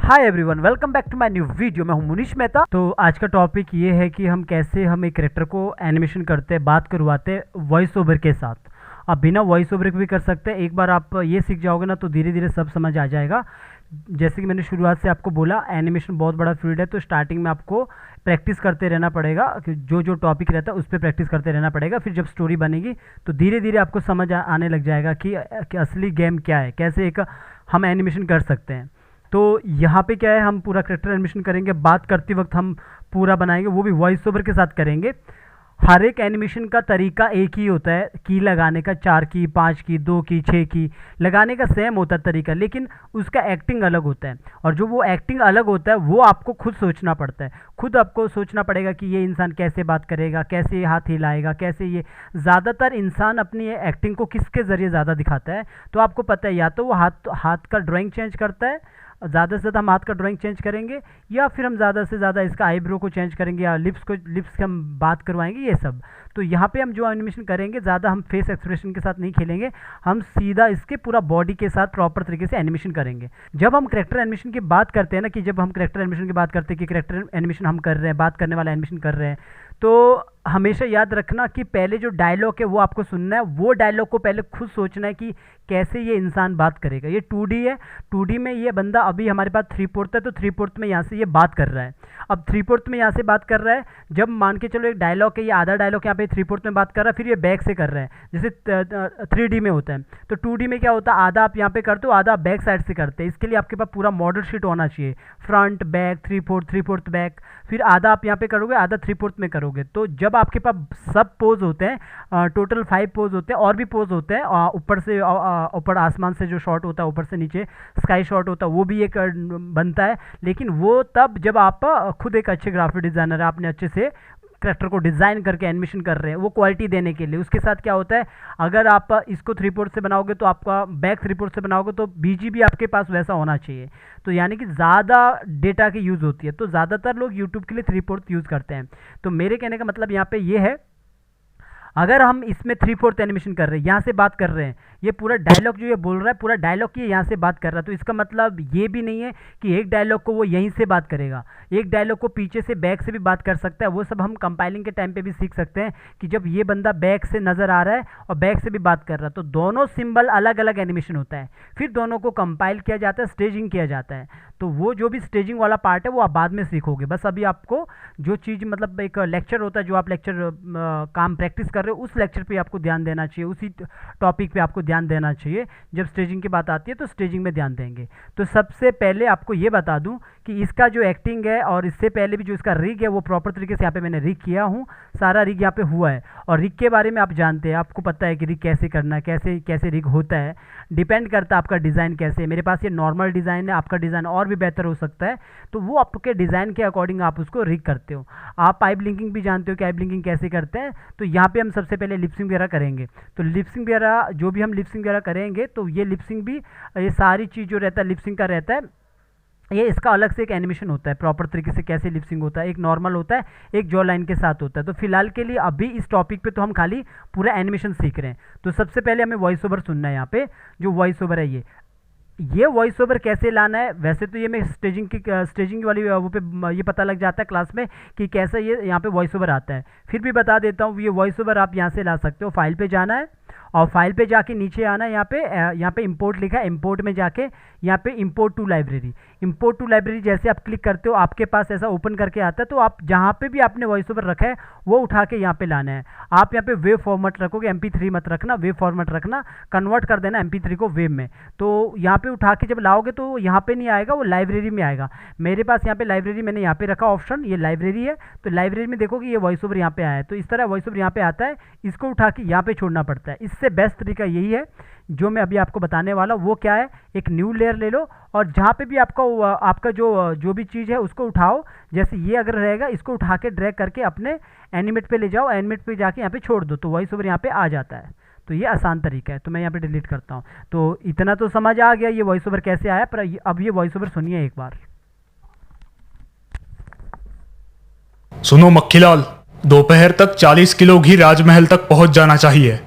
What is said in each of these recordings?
Hi everyone, welcome back to my new video. मैं हूं मुनीश मेहता। तो आज का टॉपिक ये है कि हम कैसे हम एक कैरेक्टर को एनिमेशन करते हैं, बात करवाते हैं वॉइस ओवर के साथ। आप बिना वॉइस ओवर के भी कर सकते हैं। एक बार आप ये सीख जाओगे ना तो धीरे धीरे सब समझ आ जाएगा। जैसे कि मैंने शुरुआत से आपको बोला, एनिमेशन बहुत बड़ा फील्ड है, तो स्टार्टिंग में आपको प्रैक्टिस करते रहना पड़ेगा कि जो जो टॉपिक रहता है उस पर प्रैक्टिस करते रहना पड़ेगा। फिर जब स्टोरी बनेगी तो धीरे धीरे आपको समझ आने लग जाएगा कि असली गेम क्या है, कैसे एक हम एनिमेशन कर सकते हैं। तो यहाँ पे क्या है, हम पूरा करेक्टर एनिमेशन करेंगे, बात करते वक्त हम पूरा बनाएंगे, वो भी वॉइस ओवर के साथ करेंगे। हर एक एनिमेशन का तरीका एक ही होता है, की लगाने का 4 की, 5 की, 2 की, 6 की लगाने का सेम होता है तरीका, लेकिन उसका एक्टिंग अलग होता है। और जो वो एक्टिंग अलग होता है वो आपको खुद सोचना पड़ता है। खुद आपको सोचना पड़ेगा कि ये इंसान कैसे बात करेगा, कैसे ये हाथ हिलाएगा, कैसे ये। ज़्यादातर इंसान अपनी एक्टिंग को किसके ज़रिए ज़्यादा दिखाता है, तो आपको पता है, या तो वो हाथ का ड्राइंग चेंज करता है, ज़्यादा से ज़्यादा हम हाथ का ड्राइंग चेंज करेंगे, या फिर हम ज़्यादा से ज़्यादा इसका आईब्रो को चेंज करेंगे, या लिप्स हम बात करवाएंगे, ये सब। तो यहाँ पे हम जो एनिमेशन करेंगे, ज़्यादा हम फेस एक्सप्रेशन के साथ नहीं खेलेंगे, हम सीधा इसके पूरा बॉडी के साथ प्रॉपर तरीके से एनिमेशन करेंगे। जब हम करेक्टर एनिमेशन की बात करते हैं ना, कि जब हम करेक्टर एनिमेशन की बात करते हैं कि करेक्टर एनिमेशन हम कर रहे हैं, बात करने वाला एनिमेशन कर रहे हैं, तो हमेशा याद रखना कि पहले जो डायलॉग है वो आपको सुनना है। वो डायलॉग को पहले खुद सोचना है कि कैसे ये इंसान बात करेगा। ये 2D है, 2D में ये बंदा अभी हमारे पास 3/4 है, तो 3/4 में यहाँ से ये बात कर रहा है। अब 3/4 में यहाँ से बात कर रहा है, जब मान के चलो एक डायलॉग है, ये आधा डायलॉग यहाँ पे 3/4 में बात कर रहा है, फिर ये बैक से कर रहा है, जैसे 3D में होता है। तो 2D में क्या होता है, आधा आप यहाँ पे करते हो, आधा आप बैक साइड से करते हैं। इसके लिए आपके पास पूरा मॉडल शीट होना चाहिए, फ्रंट बैक, 3/4 बैक, फिर आधा आप यहाँ पे करोगे, आधा 3/4 में करोगे। तो जब आपके पास सब पोज होते हैं, टोटल 5 पोज होते हैं, और भी पोज होते हैं, ऊपर से ऊपर आसमान से जो शॉट होता है, ऊपर से नीचे स्काई शॉट होता है, वो भी एक बनता है। लेकिन वो तब जब आप खुद एक अच्छे ग्राफिक डिज़ाइनर है, आपने अच्छे से करेक्टर को डिज़ाइन करके एनिमेशन कर रहे हैं, वो क्वालिटी देने के लिए। उसके साथ क्या होता है, अगर आप इसको 3/4 से बनाओगे तो आपका बैक 3/4 से बनाओगे, तो बीजी भी आपके पास वैसा होना चाहिए। तो यानी कि ज़्यादा डेटा की यूज़ होती है, तो ज़्यादातर लोग यूट्यूब के लिए 3/4 यूज़ करते हैं। तो मेरे कहने का मतलब यहाँ पे ये है, अगर हम इसमें 3/4 एनिमेशन कर रहे हैं, यहाँ से बात कर रहे हैं, ये पूरा डायलॉग जो ये बोल रहा है, पूरा डायलॉग ये यहाँ से बात कर रहा है, तो इसका मतलब ये भी नहीं है कि एक डायलॉग को वो यहीं से बात करेगा, एक डायलॉग को पीछे से बैक से भी बात कर सकता है। वो सब हम कंपाइलिंग के टाइम पे भी सीख सकते हैं कि जब ये बंदा बैक से नज़र आ रहा है और बैक से भी बात कर रहा है, तो दोनों सिंबल अलग अलग एनिमेशन होता है। फिर दोनों को कंपाइल किया जाता है, स्टेजिंग किया जाता है। तो वो जो भी स्टेजिंग वाला पार्ट है वो आप बाद में सीखोगे। बस अभी आपको जो चीज़, मतलब एक लेक्चर होता है, जो आप लेक्चर काम प्रैक्टिस कर रहे हो, उस लेक्चर पे आपको ध्यान देना चाहिए, उसी टॉपिक पे आपको ध्यान देना चाहिए। जब स्टेजिंग की बात आती है तो स्टेजिंग में ध्यान देंगे। तो सबसे पहले आपको ये बता दूं कि इसका जो एक्टिंग है, और इससे पहले भी जो इसका रिग है, वो प्रॉपर तरीके से यहाँ पे मैंने रिग किया हूँ, सारा रिग यहाँ पे हुआ है। और रिग के बारे में आप जानते हैं, आपको पता है कि रिग कैसे करना है, कैसे कैसे रिग होता है। डिपेंड करता है आपका डिज़ाइन कैसे है। मेरे पास ये नॉर्मल डिज़ाइन है, आपका डिज़ाइन और भी बेहतर हो सकता है, तो वो आपके डिज़ाइन के अकॉर्डिंग आप उसको रिग करते हो। आप आई ब्लिंकिंग भी जानते हो कि आई ब्लिंकिंग कैसे करते हैं। तो यहाँ पे हम सबसे पहले लिपसिंग वगैरह करेंगे। तो लिपसिंग वगैरह जो भी हम लिपसिंग वगैरह करेंगे, तो ये लिपसिंग भी, ये सारी चीज़ जो रहता है लिपसिंग का रहता है, ये इसका अलग से एक एनिमेशन होता है प्रॉपर तरीके से कैसे लिपसिंग होता है। एक नॉर्मल होता है, एक जॉ लाइन के साथ होता है। तो फिलहाल के लिए अभी इस टॉपिक पे तो हम खाली पूरा एनिमेशन सीख रहे हैं। तो सबसे पहले हमें वॉइस ओवर सुनना है। यहाँ पे जो वॉइस ओवर है, ये वॉइस ओवर कैसे लाना है, वैसे तो ये मैं स्टेजिंग वाली वो पे ये पता लग जाता है क्लास में कि कैसे ये यहाँ पे वॉइस ओवर आता है। फिर भी बता देता हूँ, ये वॉइस ओवर आप यहाँ से ला सकते हो। फाइल पे जाना है, और फाइल पे जाके नीचे आना है, यहाँ पे इंपोर्ट लिखा है, इंपोर्ट में जाके यहाँ पे import to library, import to library जैसे आप क्लिक करते हो, आपके पास ऐसा ओपन करके आता है। तो आप जहाँ पे भी आपने वॉइस ओवर रखा है वो उठा के यहाँ पे लाना है। आप यहाँ पे वेव फॉर्मेट रखोगे, MP3 मत रखना, वेव फॉर्मेट रखना, कन्वर्ट कर देना MP3 को वेव में। तो यहाँ पे उठा के जब लाओगे तो यहाँ पे नहीं आएगा, वो लाइब्रेरी में आएगा। मेरे पास यहाँ पे लाइब्रेरी, मैंने यहाँ पे रखा ऑप्शन, ये लाइब्रेरी है। तो लाइब्रेरी में देखोगे ये वॉइस ओवर यहाँ पे आया है। तो इस तरह वॉइस ओवर यहाँ पे आता है, इसको उठा के यहाँ पे छोड़ना पड़ता है। इससे बेस्ट तरीका यही है जो मैं अभी आपको बताने वाला हूँ। वो क्या है, एक न्यू लेयर ले लो, और जहाँ पे भी आपका जो भी चीज़ है उसको उठाओ। जैसे ये अगर रहेगा, इसको उठा के ड्रैग करके अपने एनिमेट पे ले जाओ, एनिमेट पे जाके यहाँ पे छोड़ दो, तो वॉइस ओवर यहाँ पे आ जाता है। तो ये आसान तरीका है। तो मैं यहाँ पे डिलीट करता हूँ। तो इतना तो समझ आ गया ये वॉइस ओवर कैसे आया, पर अब ये वॉइस ओवर सुनिए एक बार। सुनो मक्खीलाल, दोपहर तक 40 किलो घी राजमहल तक पहुंच जाना चाहिए।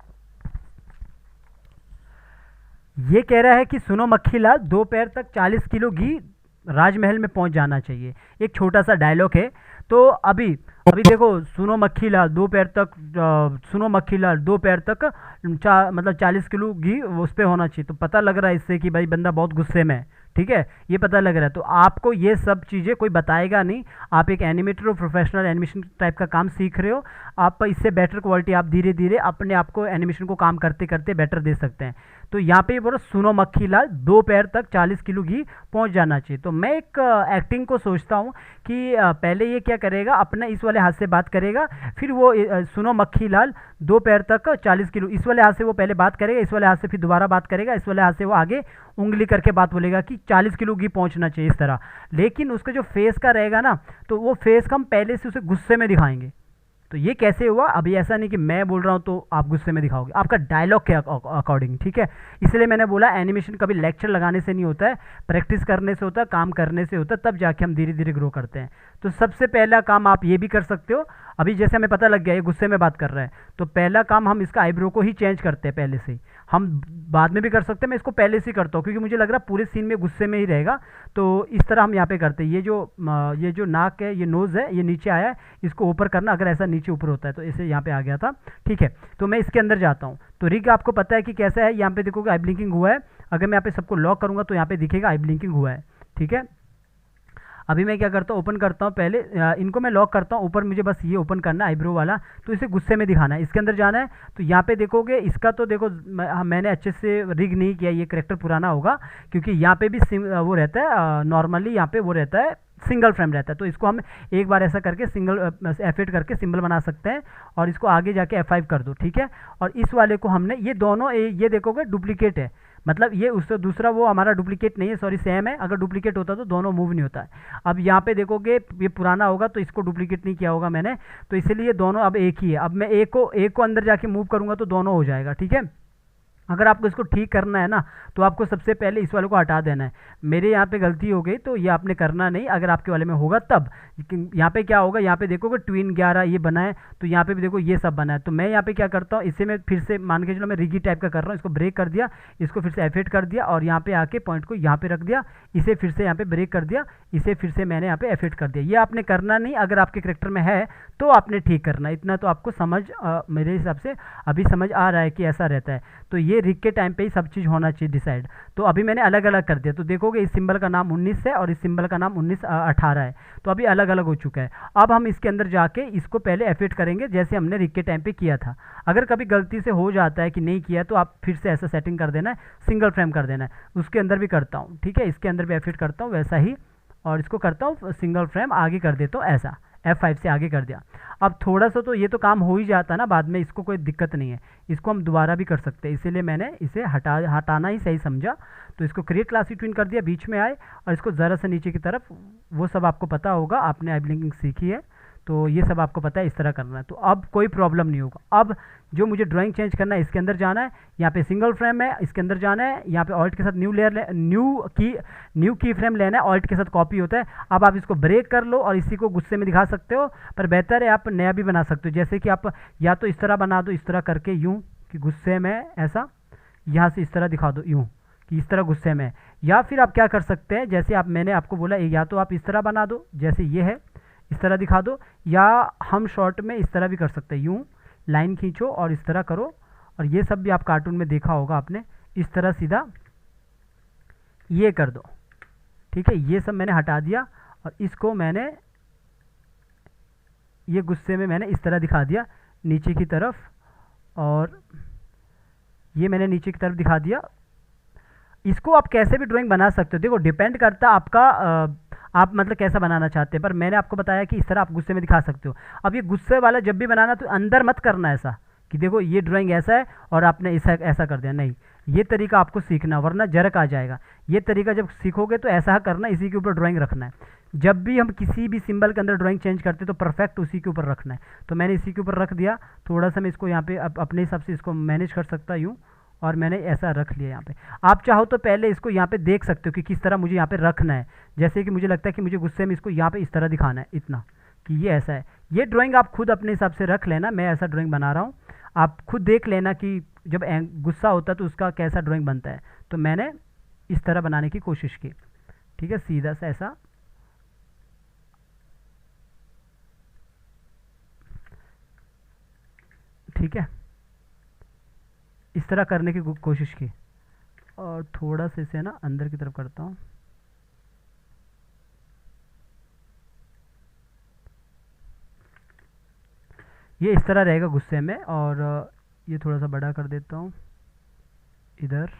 ये कह रहा है कि सुनो मक्खीलाल, दोपहर तक 40 किलो घी राजमहल में पहुंच जाना चाहिए। एक छोटा सा डायलॉग है। तो अभी अभी देखो, सुनो मक्खी लाल दो पैर तक, सुनो मक्खी लाल दो पैर तक, मतलब 40 किलो घी उस पर होना चाहिए। तो पता लग रहा है इससे कि भाई बंदा बहुत गुस्से में है, ठीक है, ये पता लग रहा है। तो आपको ये सब चीज़ें कोई बताएगा नहीं। आप एक एनिमेटर हो, प्रोफेशनल एनिमेशन टाइप का काम सीख रहे हो, आप इससे बेटर क्वालिटी आप धीरे धीरे अपने आप को एनिमेशन को काम करते करते बेटर दे सकते हैं। तो यहाँ पे बोलो सुनो मक्खी लाल दो पैर तक 40 किलो घी पहुँच जाना चाहिए। तो मैं एक एक्टिंग को सोचता हूँ कि पहले ये क्या करेगा, अपना इस वाले हाथ से बात करेगा, फिर वो सुनो मक्खी लाल दो पैर तक 40 किलो, इस वाले हाथ से वो पहले बात करेगा, इस वाले हाथ से फिर दोबारा बात करेगा, इस वाले हाथ से वो आगे उंगली करके बात बोलेगा कि 40 किलो घी पहुंचना चाहिए इस तरह। लेकिन उसका जो फेस का रहेगा ना, तो वो फेस का हम पहले से उसे गुस्से में दिखाएंगे। तो ये कैसे हुआ, अभी ऐसा नहीं कि मैं बोल रहा हूँ तो आप गुस्से में दिखाओगे, आपका डायलॉग के अकॉर्डिंग, ठीक है। इसलिए मैंने बोला एनिमेशन कभी लेक्चर लगाने से नहीं होता है, प्रैक्टिस करने से होता है, काम करने से होता है, तब जाके हम धीरे धीरे ग्रो करते हैं। तो सबसे पहला काम आप ये भी कर सकते हो। अभी जैसे हमें पता लग गया ये गुस्से में बात कर रहा है, तो पहला काम हम इसका आईब्रो को ही चेंज करते हैं पहले से ही। हम बाद में भी कर सकते हैं, मैं इसको पहले से ही करता हूँ क्योंकि मुझे लग रहा है पूरे सीन में गुस्से में ही रहेगा। तो इस तरह हम यहाँ पे करते हैं। ये जो नाक है, ये नोज़ है, ये नीचे आया है, इसको ऊपर करना। अगर ऐसा नीचे ऊपर होता है तो इसे यहाँ पे आ गया था, ठीक है। तो मैं इसके अंदर जाता हूँ। तो रिग आपको पता है कि कैसा है, यहाँ पे देखोगे आई ब्लिंकिंग हुआ है। अगर मैं यहाँ पे सबको लॉक करूँगा तो यहाँ पे दिखेगा आई ब्लिंकिंग हुआ है, ठीक है। अभी मैं क्या करता हूँ, ओपन करता हूँ पहले, इनको मैं लॉक करता हूँ। ऊपर मुझे बस ये ओपन करना है आईब्रो वाला, तो इसे गुस्से में दिखाना है, इसके अंदर जाना है। तो यहाँ पे देखोगे इसका, तो देखो मैंने अच्छे से रिग नहीं किया, ये करेक्टर पुराना होगा क्योंकि यहाँ पे भी वो रहता है, नॉर्मली यहाँ पे वो रहता है, सिंगल फ्रेम रहता है। तो इसको हम एक बार ऐसा करके सिंगल F8 करके सिंबल बना सकते हैं और इसको आगे जाके F5 कर दो, ठीक है। और इस वाले को हमने, ये दोनों ये देखोगे डुप्लीकेट है, मतलब ये उससे दूसरा वो हमारा डुप्लीकेट नहीं है, सॉरी सेम है। अगर डुप्लीकेट होता तो दोनों मूव नहीं होता है। अब यहाँ पे देखोगे ये पुराना होगा तो इसको डुप्लीकेट नहीं किया होगा मैंने, तो इसीलिए दोनों अब एक ही है। अब मैं एक को अंदर जाके मूव करूँगा तो दोनों हो जाएगा, ठीक है। अगर आपको इसको ठीक करना है ना, तो आपको सबसे पहले इस वाले को हटा देना है। मेरे यहाँ पे गलती हो गई तो ये आपने करना नहीं, अगर आपके वाले में होगा तब। यहाँ पे क्या होगा, यहाँ पे देखोगे ट्विन 11 ये बना है, तो यहाँ पे भी देखो ये सब बना है। तो मैं यहाँ पे क्या करता हूँ, इसे मैं फिर से मान के चलो मैं रिगी टाइप का कर रहा हूँ, इसको ब्रेक कर दिया, इसको फिर से F8 कर दिया और यहाँ पे आके पॉइंट को यहाँ पे रख दिया, इसे फिर से यहाँ पे ब्रेक कर दिया, इसे फिर से मैंने यहाँ पे F8 कर दिया। ये आपने करना नहीं, अगर आपके करेक्टर में है तो आपने ठीक करना, इतना तो आपको समझ मेरे हिसाब से अभी समझ आ रहा है कि ऐसा रहता है। तो ये रिग के टाइम पे ही सब चीज़ होना चाहिए डिसाइड। तो अभी मैंने अलग अलग कर दिया, तो देखोगे इस सिंबल का नाम 19 है और इस सिंबल का नाम 18 है, तो अभी अलग अलग हो चुका है। अब हम इसके अंदर जाके इसको पहले F8 करेंगे जैसे हमने रिग के टाइम पे किया था। अगर कभी गलती से हो जाता है कि नहीं किया तो आप फिर से ऐसा सेटिंग कर देना है, सिंगल फ्रेम कर देना है। उसके अंदर भी करता हूँ, ठीक है, इसके अंदर भी F8 करता हूँ वैसा ही, और इसको करता हूँ सिंगल फ्रेम आगे कर देता हूँ, ऐसा F5 से आगे कर दिया। अब थोड़ा सा तो ये तो काम हो ही जाता है ना बाद में, इसको कोई दिक्कत नहीं है, इसको हम दोबारा भी कर सकते हैं, इसीलिए मैंने इसे हटाना ही सही समझा। तो इसको क्रिएट क्लास ट्विन कर दिया, बीच में आए और इसको ज़रा सा नीचे की तरफ, वो सब आपको पता होगा, आपने आई ब्लिंकिंग सीखी है तो ये सब आपको पता है इस तरह करना है। तो अब कोई प्रॉब्लम नहीं होगा। अब जो मुझे ड्राइंग चेंज करना है, इसके अंदर जाना है, यहाँ पे सिंगल फ्रेम है, इसके अंदर जाना है, यहाँ पे ऑल्ट के साथ न्यू की फ्रेम लेना है, ऑल्ट के साथ कॉपी होता है। अब आप इसको ब्रेक कर लो और इसी को गुस्से में दिखा सकते हो, पर बेहतर है आप नया भी बना सकते हो, जैसे कि आप या तो इस तरह बना दो, इस तरह करके यूँ कि गुस्से में ऐसा, यहाँ से इस तरह दिखा दो यूँ कि इस तरह गुस्से में। या फिर आप क्या कर सकते हैं, जैसे आप मैंने आपको बोला, या तो आप इस तरह बना दो जैसे ये है, इस तरह दिखा दो, या हम शॉर्ट में इस तरह भी कर सकते हैं, यूँ लाइन खींचो और इस तरह करो। और ये सब भी आप कार्टून में देखा होगा आपने, इस तरह सीधा ये कर दो, ठीक है। ये सब मैंने हटा दिया और इसको मैंने ये गुस्से में मैंने इस तरह दिखा दिया नीचे की तरफ, और ये मैंने नीचे की तरफ दिखा दिया। इसको आप कैसे भी ड्राइंग बना सकते हो, देखो डिपेंड करता आपका आप मतलब कैसा बनाना चाहते हैं, पर मैंने आपको बताया कि इस तरह आप गुस्से में दिखा सकते हो। अब ये गुस्से वाला जब भी बनाना तो अंदर मत करना ऐसा कि देखो ये ड्राइंग ऐसा है और आपने ऐसा कर दिया, नहीं, ये तरीका आपको सीखना, वरना जरक आ जाएगा। ये तरीका जब सीखोगे तो ऐसा करना, इसी के ऊपर ड्राइंग रखना है। जब भी हम किसी भी सिंबल के अंदर ड्राइंग चेंज करते तो परफेक्ट उसी के ऊपर रखना है। तो मैंने इसी के ऊपर रख दिया, थोड़ा सा मैं इसको यहाँ पे अपने हिसाब से इसको मैनेज कर सकता यूँ, और मैंने ऐसा रख लिया यहाँ पे। आप चाहो तो पहले इसको यहाँ पे देख सकते हो कि किस तरह मुझे यहाँ पे रखना है, जैसे कि मुझे लगता है कि मुझे गुस्से में इसको यहाँ पे इस तरह दिखाना है, इतना कि ये ऐसा है। ये ड्राइंग आप खुद अपने हिसाब से रख लेना, मैं ऐसा ड्राइंग बना रहा हूँ, आप खुद देख लेना कि जब गुस्सा होता है तो उसका कैसा ड्राइंग बनता है। तो मैंने इस तरह बनाने की कोशिश की, ठीक है, सीधा सा ऐसा। ठीक है, इस तरह करने की कोशिश की, और थोड़ा सा इसे ना अंदर की तरफ करता हूँ। ये इस तरह रहेगा गुस्से में, और ये थोड़ा सा बड़ा कर देता हूँ इधर।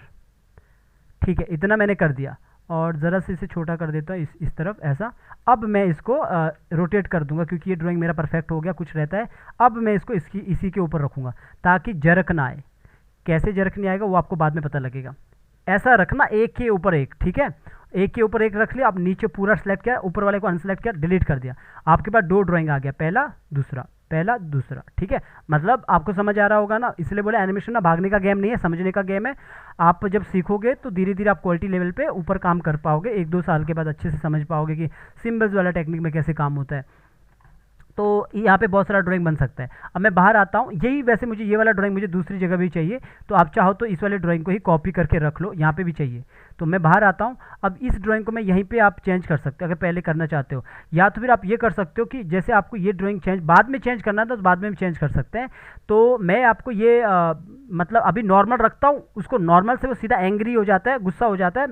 ठीक है, इतना मैंने कर दिया, और ज़रा से इसे छोटा कर देता हूँ इस तरफ ऐसा। अब मैं इसको रोटेट कर दूंगा, क्योंकि ये ड्राइंग मेरा परफेक्ट हो गया, कुछ रहता है। अब मैं इसको इसी के ऊपर रखूँगा ताकि जरक ना आए। कैसे जरक नहीं आएगा वो आपको बाद में पता लगेगा। ऐसा रखना, एक के ऊपर एक, ठीक है, एक के ऊपर एक रख लिया। अब नीचे पूरा सेलेक्ट किया, ऊपर वाले को अनसेलेक्ट किया, डिलीट कर दिया। आपके पास 2 ड्राइंग आ गया, पहला दूसरा, पहला दूसरा। ठीक है, मतलब आपको समझ आ रहा होगा ना। इसलिए बोले एनिमेशन ना भागने का गेम नहीं है, समझने का गेम है। आप जब सीखोगे तो धीरे धीरे आप क्वालिटी लेवल पे ऊपर काम कर पाओगे। 1-2 साल के बाद अच्छे से समझ पाओगे कि सिम्बल्स वाला टेक्निक में कैसे काम होता है। तो यहाँ पे बहुत सारा ड्राइंग बन सकता है। अब मैं बाहर आता हूँ, यही वैसे मुझे ये वाला ड्राइंग मुझे दूसरी जगह भी चाहिए, तो आप चाहो तो इस वाले ड्राइंग को ही कॉपी करके रख लो, यहाँ पे भी चाहिए। तो मैं बाहर आता हूँ। अब इस ड्राइंग को मैं यहीं पे आप चेंज कर सकते हो अगर पहले करना चाहते हो, या तो फिर आप ये कर सकते हो कि जैसे आपको ये ड्राइंग बाद में चेंज करना है तो बाद में भी चेंज कर सकते हैं। तो मैं आपको ये मतलब अभी नॉर्मल रखता हूँ, उसको नॉर्मल से वो सीधा एंग्री हो जाता है, गुस्सा हो जाता है,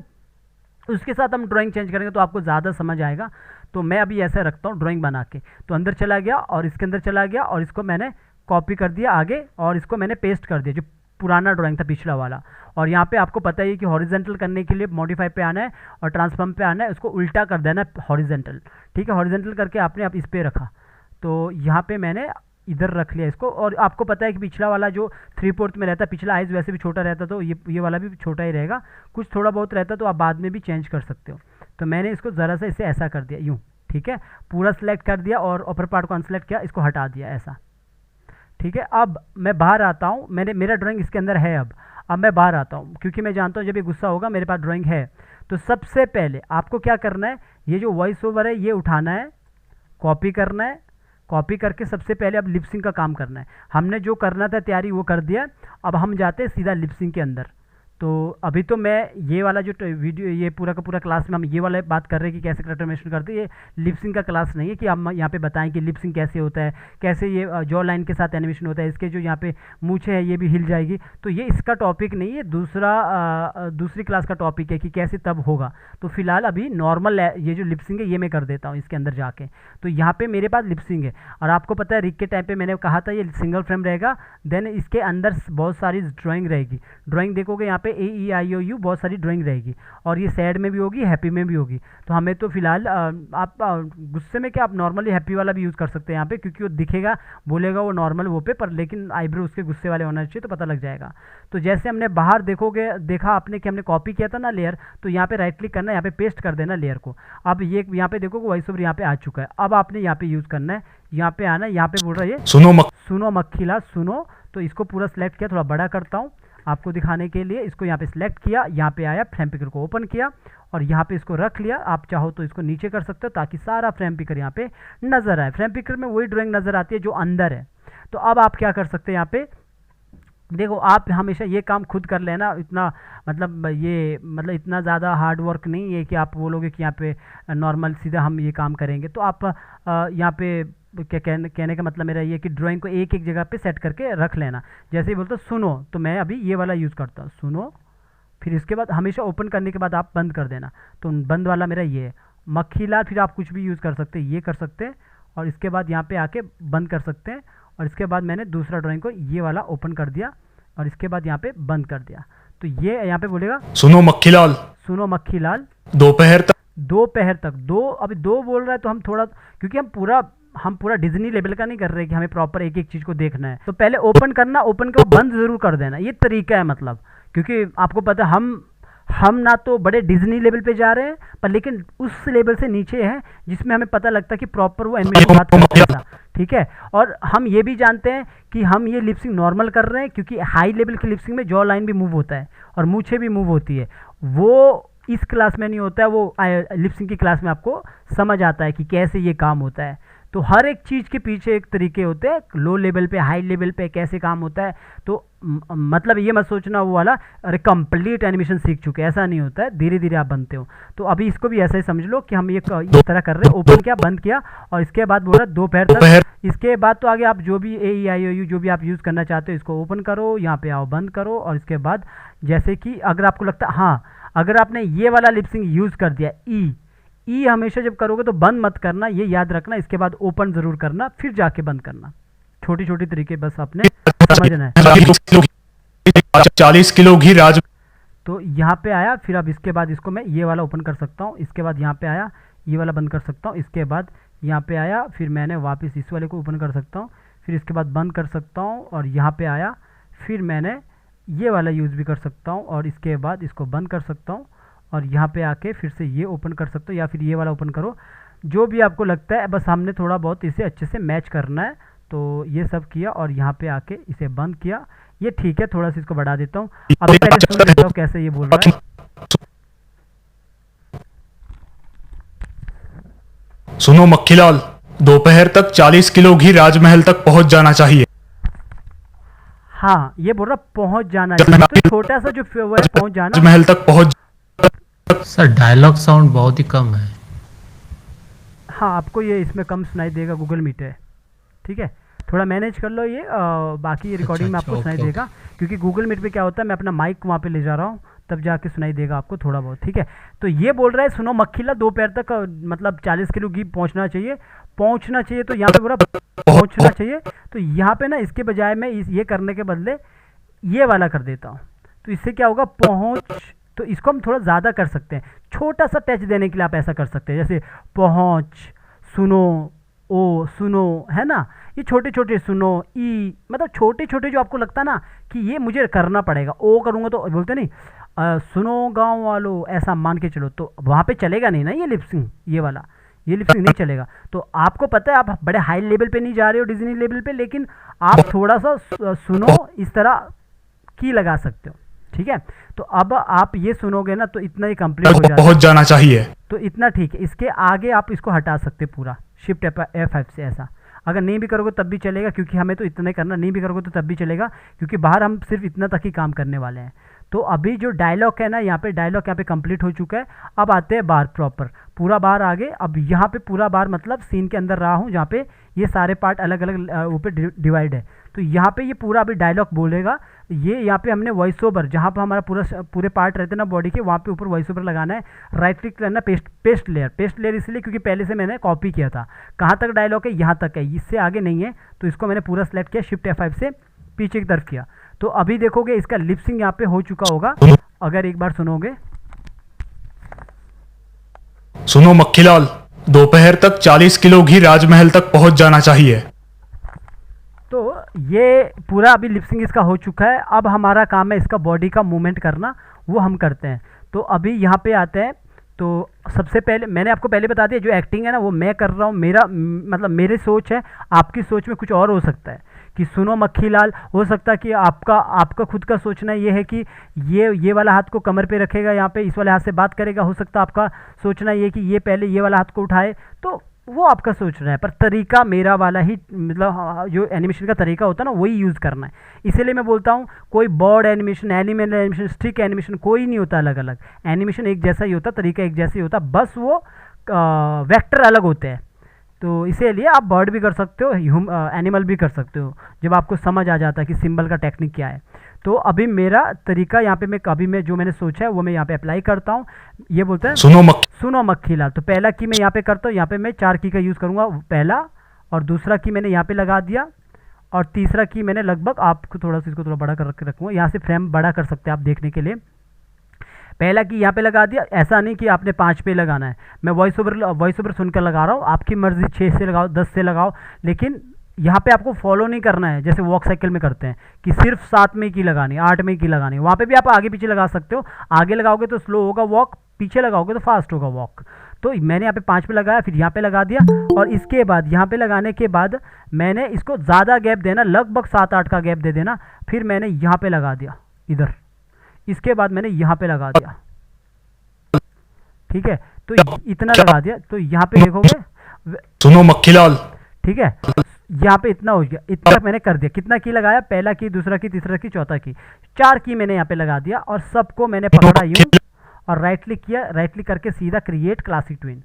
उसके साथ हम ड्राइंग चेंज करेंगे तो आपको ज़्यादा समझ आएगा। तो मैं अभी ऐसा रखता हूँ ड्राइंग बना के, तो अंदर चला गया और इसके अंदर चला गया, और इसको मैंने कॉपी कर दिया आगे, और इसको मैंने पेस्ट कर दिया जो पुराना ड्राइंग था पिछला वाला। और यहाँ पे आपको पता ही है कि हॉरिजेंटल करने के लिए मॉडिफाई पे आना है और ट्रांसफॉर्म पे आना है, उसको उल्टा कर देना है हॉरिजेंटल। ठीक है, हॉरिजेंटल करके आपने आप इस पे रखा, तो यहाँ पे मैंने इधर रख लिया इसको। और आपको पता है कि पिछला वाला जो 3/4 में रहता है, पिछला आइज वैसे भी छोटा रहता, तो ये वाला भी छोटा ही रहेगा। कुछ थोड़ा बहुत रहता तो आप बाद में भी चेंज कर सकते हो। तो मैंने इसको ज़रा सा इसे ऐसा कर दिया, यूँ। ठीक है, पूरा सेलेक्ट कर दिया और अपर पार्ट को अनसेलेक्ट किया, इसको हटा दिया ऐसा। ठीक है, अब मैं बाहर आता हूँ, मेरा ड्राइंग इसके अंदर है। अब मैं बाहर आता हूँ, क्योंकि मैं जानता हूँ जब ये गुस्सा होगा मेरे पास ड्राइंग है। तो सबसे पहले आपको क्या करना है, ये जो वॉइस ओवर है ये उठाना है, कॉपी करना है, कॉपी करके सबसे पहले अब लिपसिंग का काम करना है। हमने जो करना था तैयारी वो कर दिया। अब हम जाते हैं सीधा लिपसिंग के अंदर। तो अभी तो मैं ये वाला जो वीडियो, ये पूरा का पूरा क्लास में हम ये वाला बात कर रहे हैं कि कैसे करेक्टर एनिमेशन करते हैं। ये लिपसिंग का क्लास नहीं है कि हम यहाँ पे बताएं कि लिपसिंग कैसे होता है, कैसे ये जॉ लाइन के साथ एनिमेशन होता है, इसके जो यहाँ पे मूछें है ये भी हिल जाएगी। तो ये इसका टॉपिक नहीं है, दूसरी क्लास का टॉपिक है कि कैसे तब होगा। तो फिलहाल अभी नॉर्मल ये जो लिपसिंग है ये मैं कर देता हूँ इसके अंदर जाके। तो यहाँ पे मेरे पास लिपसिंग है, और आपको पता है रिक के टाइम पे मैंने कहा था ये सिंगल फ्रेम रहेगा, देन इसके अंदर बहुत सारी ड्राइंग रहेगी। ड्राइंग देखोगे यहाँ पे AEIOU बहुत सारी ड्राइंग रहेगी, और ये सैड में भी होगी, हैप्पी में भी होगी। तो हमें तो फिलहाल आप गुस्से में क्या, आप नॉर्मली हैप्पी वाला भी यूज़ कर सकते हैं यहाँ पे, क्योंकि वो दिखेगा, बोलेगा वो नॉर्मल वो पे, पर लेकिन आईब्रो उसके गुस्से वाले होना चाहिए, तो पता लग जाएगा। तो जैसे हमने बाहर देखा आपने कि हमने कॉपी किया था ना लेयर, तो यहाँ पे राइट क्लिक करना है, यहाँ पे पेस्ट कर देना लेयर को। अब ये यहाँ पे देखो वॉइस ओवर यहाँ पे आ चुका है। अब आपने यहाँ पे यूज़ करना है, यहाँ पे आना है, यहाँ पे बोल रहा है ये सुनो मक्खीलाल सुनो। तो इसको पूरा सेलेक्ट किया, थोड़ा बड़ा करता हूँ आपको दिखाने के लिए। इसको यहाँ पे सिलेक्ट किया, यहाँ पे आया, फ्रेम पिकर को ओपन किया और यहाँ पे इसको रख लिया। आप चाहो तो इसको नीचे कर सकते हो ताकि सारा फ्रेम पिकर यहाँ पे नजर आए। फ्रेम पिकर में वही ड्राइंग नजर आती है जो अंदर है। तो अब आप क्या कर सकते हैं, यहाँ पे देखो आप हमेशा ये काम खुद कर लेना, इतना मतलब इतना ज़्यादा हार्ड वर्क नहीं है कि आप बोलोगे कि यहाँ पे नॉर्मल सीधा हम ये काम करेंगे। तो आप यहाँ पे क्या कहने का मतलब मेरा ये कि ड्राइंग को एक एक जगह पे सेट करके रख लेना। जैसे ही बोलते सुनो, तो मैं अभी ये वाला यूज़ करता हूँ, सुनो। फिर इसके बाद हमेशा ओपन करने के बाद आप बंद कर देना। तो बंद वाला मेरा ये है मक्खीलाल। फिर आप कुछ भी यूज़ कर सकते हैं, ये कर सकते हैं, और इसके बाद यहाँ पे आके बंद कर सकते हैं। और इसके बाद मैंने दूसरा ड्राइंग को ये वाला ओपन कर दिया और इसके बाद यहाँ पे बंद कर दिया। तो ये यहाँ पे बोलेगा सुनो मक्खीलाल, सुनो मक्खीलाल दोपहर तक। अभी दो बोल रहा है, तो हम थोड़ा, क्योंकि हम पूरा डिज्नी लेवल का नहीं कर रहे कि हमें प्रॉपर एक एक चीज़ को देखना है। तो पहले ओपन करना, ओपन के बाद बंद ज़रूर कर देना, ये तरीका है। मतलब क्योंकि आपको पता है हम ना तो बड़े डिज्नी लेवल पे जा रहे हैं, पर लेकिन उस लेवल से नीचे है जिसमें हमें पता लगता है कि प्रॉपर वो एनिमेशन बात करता है। ठीक है, और हम ये भी जानते हैं कि हम ये लिपसिंग नॉर्मल कर रहे हैं क्योंकि हाई लेवल की लिपसिंग में जॉ लाइन भी मूव होता है और मूछें भी मूव होती है। वो इस क्लास में नहीं होता है, वो लिपसिंग की क्लास में आपको समझ आता है कि कैसे ये काम होता है। तो हर एक चीज़ के पीछे एक तरीके होते हैं, लो लेवल पे हाई लेवल पे कैसे काम होता है। तो मतलब ये मत सोचना वो वाला अरे कंप्लीट एनिमेशन सीख चुके, ऐसा नहीं होता है, धीरे धीरे आप बनते हो। तो अभी इसको भी ऐसा ही समझ लो कि हम ये इस तरह कर रहे हैं, ओपन किया, बंद किया, और इसके बाद बोल रहा दोपहर तक। इसके बाद तो आगे आप जो भी AEIOU जो भी आप यूज़ करना चाहते हो इसको ओपन करो, यहाँ पे आओ, बंद करो, और इसके बाद जैसे कि अगर आपको लगता है हाँ, अगर आपने ये वाला लिपसिंग यूज़ कर दिया ई हमेशा जब करोगे तो बंद मत करना, ये याद रखना, इसके बाद ओपन ज़रूर करना, फिर जाके बंद करना। छोटी छोटी तरीके बस आपने समझना है। 40 किलो घी राज। तो यहाँ पे आया, फिर अब इसके बाद इसको मैं ये वाला ओपन कर सकता हूँ, इसके बाद यहाँ पे आया ये वाला बंद कर सकता हूँ, इसके बाद यहाँ पे आया, फिर मैंने वापस इस वाले को ओपन कर सकता हूँ, फिर इसके बाद बंद कर सकता हूँ, और यहाँ पे आया, फिर मैंने ये वाला यूज़ भी कर सकता हूँ, और इसके बाद इसको बंद कर सकता हूँ, और यहाँ पे आके फिर से ये ओपन कर सकते हो, या फिर ये वाला ओपन करो, जो भी आपको लगता है। बस हमने थोड़ा बहुत इसे अच्छे से मैच करना है, तो ये सब किया, और यहाँ पे आके इसे बंद किया। ये ठीक है, थोड़ा सा इसको बढ़ा देता हूँ। अब पहले सुन लेता हूँ कैसे ये बोल रहा है। सुनो मक्खीलाल, दोपहर तक 40 किलो घी राजमहल तक पहुंच जाना चाहिए। हाँ, ये बोल रहा पहुंच जाना है, तो छोटा सा जो वो है पहुंच जाना, राजमहल तक पहुंच। सर डायलॉग साउंड बहुत ही कम है। हाँ, आपको ये इसमें कम सुनाई देगा, गूगल मीट है, ठीक है, थोड़ा मैनेज कर लो ये। बाकी ये रिकॉर्डिंग में आपको सुनाई देगा, क्योंकि गूगल मीट पे क्या होता है, मैं अपना माइक वहाँ पे ले जा रहा हूँ, तब जाके सुनाई देगा आपको थोड़ा बहुत, ठीक है। तो ये बोल रहा है सुनो मक्खीला, दोपहर तक मतलब 40 किलो घी पहुँचना चाहिए, तो यहाँ पे पूरा पहुँचना चाहिए। तो यहाँ पे ना इसके बजाय मैं ये करने के बदले ये वाला कर देता हूँ, तो इससे क्या होगा, पहुँच, तो इसको हम थोड़ा ज़्यादा कर सकते हैं, छोटा सा टच देने के लिए आप ऐसा कर सकते हैं, जैसे पहुँच, सुनो, ओ सुनो, है ना, ये छोटे छोटे सुनो, ई, मतलब छोटे छोटे जो आपको लगता है ना कि ये मुझे करना पड़ेगा, ओ करूँगा तो बोलते नहीं सुनो गांव वालों, ऐसा मान के चलो, तो वहाँ पे चलेगा नहीं ना ये लिपसिंग, ये लिपसिंग नहीं चलेगा। तो आपको पता है आप बड़े हाई लेवल पे नहीं जा रहे हो, डिज्नी लेवल पे, लेकिन आप थोड़ा सा सुनो इस तरह की लगा सकते हो, ठीक है। तो अब आप ये सुनोगे ना तो इतना ही कंप्लीट हो जाएगा, पहुंच जाना चाहिए, तो इतना ठीक है। इसके आगे आप इसको हटा सकते पूरा शिफ्ट F5 से, ऐसा अगर नहीं भी करोगे तब भी चलेगा, क्योंकि हमें तो इतना ही करना, नहीं भी करोगे तो तब भी चलेगा, क्योंकि बाहर हम सिर्फ इतना तक ही काम करने वाले हैं। तो अभी जो डायलॉग है ना, यहाँ पे डायलॉग यहाँ पे कंप्लीट हो चुका है। अब आते हैं बाहर, प्रॉपर पूरा बाहर आ गए। अब यहाँ पे पूरा बाहर मतलब सीन के अंदर रहा हूँ, जहाँ पे ये सारे पार्ट अलग अलग ऊपर डिवाइड है। तो यहाँ पे ये पूरा अभी डायलॉग बोलेगा, ये यहाँ पे हमने वॉइस ओवर, जहाँ पे हमारा पूरे पार्ट रहते हैं ना बॉडी के, वहाँ पे ऊपर वॉइस ओवर लगाना है। राइट क्लिक करना, पेस्ट लेयर इसलिए क्योंकि पहले से मैंने कॉपी किया था। कहाँ तक डायलॉग है, यहाँ तक है, इससे आगे नहीं है, तो इसको मैंने पूरा सेलेक्ट किया, शिफ्ट F5 से पीछे की तरफ किया। तो अभी देखोगे इसका लिपसिंग यहाँ पे हो चुका होगा, अगर एक बार सुनोगे। सुनो मक्खीलाल, दोपहर तक 40 किलो घी राजमहल तक पहुंच जाना चाहिए। तो ये पूरा अभी लिपसिंग इसका हो चुका है। अब हमारा काम है इसका बॉडी का मूवमेंट करना, वो हम करते हैं। तो अभी यहाँ पे आते हैं। तो सबसे पहले मैंने आपको पहले बता दिया, जो एक्टिंग है ना वो मैं कर रहा हूँ, मेरा मतलब मेरी सोच है, आपकी सोच में कुछ और हो सकता है कि सुनो मक्खीलाल, हो सकता है कि आपका खुद का सोचना ये है कि ये वाला हाथ को कमर पे रखेगा, यहाँ पे इस वाले हाथ से बात करेगा। हो सकता है आपका सोचना ये कि ये पहले ये वाला हाथ को उठाए, तो वो आपका सोचना है, पर तरीका मेरा वाला ही, मतलब जो एनिमेशन का तरीका होता है ना वही यूज़ करना है। इसीलिए मैं बोलता हूँ कोई board animation, animal animation, stick animation कोई नहीं होता अलग अलग, एनिमेशन एक जैसा ही होता, तरीका एक जैसा ही होता, बस वो वेक्टर अलग होते हैं। तो इसीलिए आप बर्ड भी कर सकते हो, एनिमल भी कर सकते हो, जब आपको समझ आ जाता है कि सिंबल का टेक्निक क्या है। तो अभी मेरा तरीका यहाँ पे मैं जो मैंने सोचा है वो मैं यहाँ पे अप्लाई करता हूँ। ये बोलते हैं सुनो मक्खीलाल। तो पहला की मैं यहाँ पे करता हूँ, यहाँ पे मैं 4 की का यूज़ करूँगा, पहला और दूसरा की मैंने यहाँ पे लगा दिया, और तीसरा की मैंने लगभग, आपको थोड़ा सा इसको थोड़ा बड़ा कर रखूँगा, यहाँ से फ्रेम बड़ा कर सकते हैं आप देखने के लिए। पहला की यहाँ पे लगा दिया, ऐसा नहीं कि आपने 5 पे लगाना है, मैं वॉइस ओवर सुनकर लगा रहा हूँ, आपकी मर्जी 6 से लगाओ, 10 से लगाओ, लेकिन यहाँ पे आपको फॉलो नहीं करना है जैसे वॉक साइकिल में करते हैं कि सिर्फ 7 में की लगानी, 8 में की लगानी। वहाँ पे भी आप आगे पीछे लगा सकते हो, आगे लगाओगे तो स्लो होगा वॉक, पीछे लगाओगे तो फास्ट होगा वॉक। तो मैंने यहाँ पे 5 पे लगाया, फिर यहाँ पे लगा दिया, और इसके बाद यहाँ पे लगाने के बाद मैंने इसको ज़्यादा गैप देना, लगभग 7-8 का गैप दे देना, फिर मैंने यहाँ पे लगा दिया इधर, इसके बाद मैंने यहाँ पे लगा दिया, ठीक है। तो इतना लगा दिया, तो यहाँ पे देखोगे सुनो मक्खीलाल, ठीक है। यहाँ पे इतना हो गया, इतना मैंने कर दिया। कितना की लगाया, पहला की, दूसरा की, तीसरा की, चौथा की, 4 की मैंने यहाँ पे लगा दिया और सबको मैंने पकड़ा यूं और राइट क्लिक किया, राइट क्लिक करके सीधा क्रिएट क्लासिक ट्विन।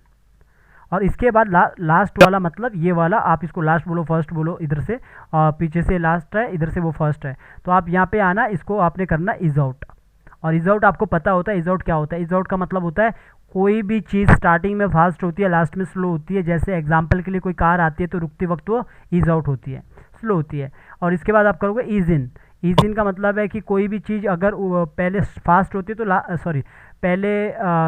और इसके बाद लास्ट वाला, मतलब ये वाला, आप इसको लास्ट बोलो, फर्स्ट बोलो, इधर से पीछे से लास्ट है, इधर से वो फर्स्ट है। तो आप यहाँ पे आना, इसको आपने करना इज आउट। और इज आउट आपको पता होता है इज आउट क्या होता है। इज आउट का मतलब होता है कोई भी चीज़ स्टार्टिंग में फास्ट होती है, लास्ट में स्लो होती है। जैसे एग्जाम्पल के लिए कोई कार आती है तो रुकते वक्त वो इज आउट होती है, स्लो होती है। और इसके बाद आप करोगे इज इन। इज इन का मतलब है कि कोई भी चीज़ अगर पहले फास्ट होती है तो पहले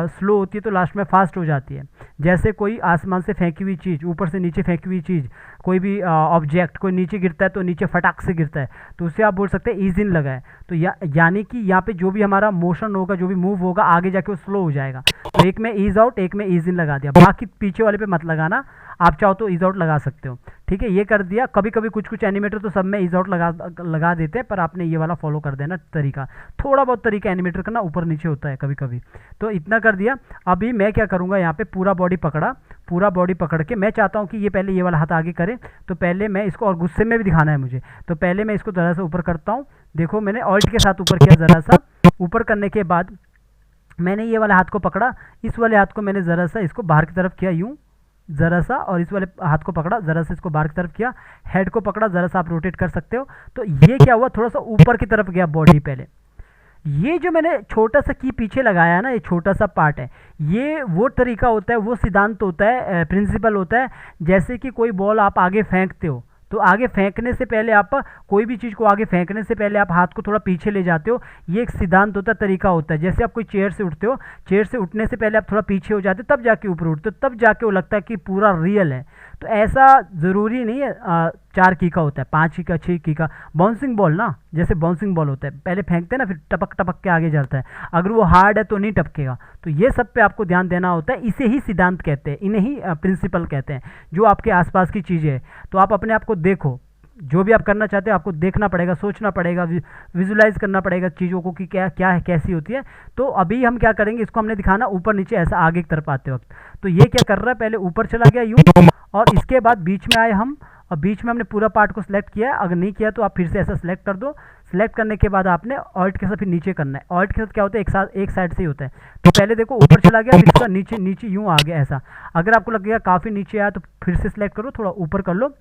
स्लो होती है तो लास्ट में फास्ट हो जाती है। जैसे कोई आसमान से फेंकी हुई चीज़, ऊपर से नीचे फेंकी हुई चीज़, कोई भी ऑब्जेक्ट कोई नीचे गिरता है तो नीचे फटाक से गिरता है, तो उससे आप बोल सकते हैं ईज इन लगा है। तो यानी कि यहाँ पे जो भी हमारा मोशन होगा, जो भी मूव होगा, आगे जाके वो स्लो हो जाएगा। तो एक में ईज आउट, एक में ईज इन लगा दिया। बाकी पीछे वाले पे मत लगाना, आप चाहो तो ईज आउट लगा सकते हो। ठीक है, ये कर दिया। कभी कभी कुछ एनिमेटर तो सब में ईज आउट लगा देते हैं, पर आपने ये वाला फॉलो कर देना तरीका। थोड़ा बहुत तरीका एनिमेटर का ना ऊपर नीचे होता है कभी कभी। तो इतना कर दिया। अभी मैं क्या करूँगा, यहाँ पे पूरा बॉडी पकड़ा, पूरा बॉडी पकड़ के मैं चाहता हूँ कि ये पहले ये वाला हाथ आगे करे। तो पहले मैं इसको, और गुस्से में भी दिखाना है मुझे, तो पहले मैं इसको ज़रा सा ऊपर करता हूँ। देखो मैंने ऑल्ट के साथ ऊपर किया, ज़रा सा ऊपर करने के बाद मैंने ये वाला हाथ को पकड़ा, इस वाले हाथ को मैंने ज़रा सा इसको बाहर की तरफ किया यूँ ज़रा सा, और इस वाले हाथ को पकड़ा, ज़रा सा इसको बाहर की तरफ किया, हेड को पकड़ा, ज़रा सा आप रोटेट कर सकते हो। तो ये क्या हुआ, थोड़ा सा ऊपर की तरफ गया बॉडी पहले। ये जो मैंने छोटा सा की पीछे लगाया ना, ये छोटा सा पार्ट है, ये वो तरीका होता है, वो सिद्धांत होता है, प्रिंसिपल होता है। जैसे कि कोई बॉल आप आगे फेंकते हो, तो आगे फेंकने से पहले आप, कोई भी चीज़ को आगे फेंकने से पहले आप हाथ को थोड़ा पीछे ले जाते हो। ये एक सिद्धांत होता है, तरीका होता है। जैसे आप कोई चेयर से उठते हो, चेयर से उठने से पहले आप थोड़ा पीछे हो जाते हो, तब जाके ऊपर उठते हो, तब जाके वो लगता है कि पूरा रियल है। तो ऐसा ज़रूरी नहीं है 4 की का होता है, 5 की का, 6 की का। बाउंसिंग बॉल ना, जैसे बाउंसिंग बॉल होता है, पहले फेंकते हैं ना, फिर टपक टपक के आगे जाता है। अगर वो हार्ड है तो नहीं टपकेगा। तो ये सब पे आपको ध्यान देना होता है। इसे ही सिद्धांत कहते हैं, इन्हें ही प्रिंसिपल कहते हैं, जो आपके आसपास की चीज़ें हैं। तो आप अपने आप को देखो, जो भी आप करना चाहते हो आपको देखना पड़ेगा, सोचना पड़ेगा, विजुलाइज करना पड़ेगा चीज़ों को कि क्या क्या है, कैसी होती है। तो अभी हम क्या करेंगे, इसको हमने दिखाना ऊपर नीचे ऐसा आगे की तरफ आते वक्त। तो ये क्या कर रहा है, पहले ऊपर चला गया यूँ, और इसके बाद बीच में आए हम, और बीच में हमने पूरा पार्ट को सिलेक्ट किया है। अगर नहीं किया तो आप फिर से ऐसा सिलेक्ट कर दो। सिलेक्ट करने के बाद आपने ऑल्ट के साथ फिर नीचे करना है। ऑल्ट के साथ क्या होता है, एक साइड से ही होता है। तो पहले देखो ऊपर चला गया, फिर इसका नीचे नीचे यूँ आ गया ऐसा। अगर आपको लगेगा काफ़ी नीचे आया तो फिर से सिलेक्ट करो, थोड़ा ऊपर कर लो।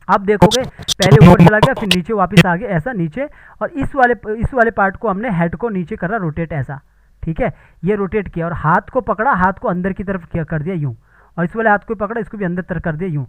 आप देखोगे पहले ऊपर चला गया, फिर नीचे वापस आ गया ऐसा नीचे। और इस वाले पार्ट को हमने हेड को नीचे करा रोटेट ऐसा। ठीक है, ये रोटेट किया और हाथ को पकड़ा, हाथ को अंदर की तरफ किया कर दिया यूँ, और इस वाले हाथ को पकड़ा, इसको भी अंदर तरफ कर दिया यूँ।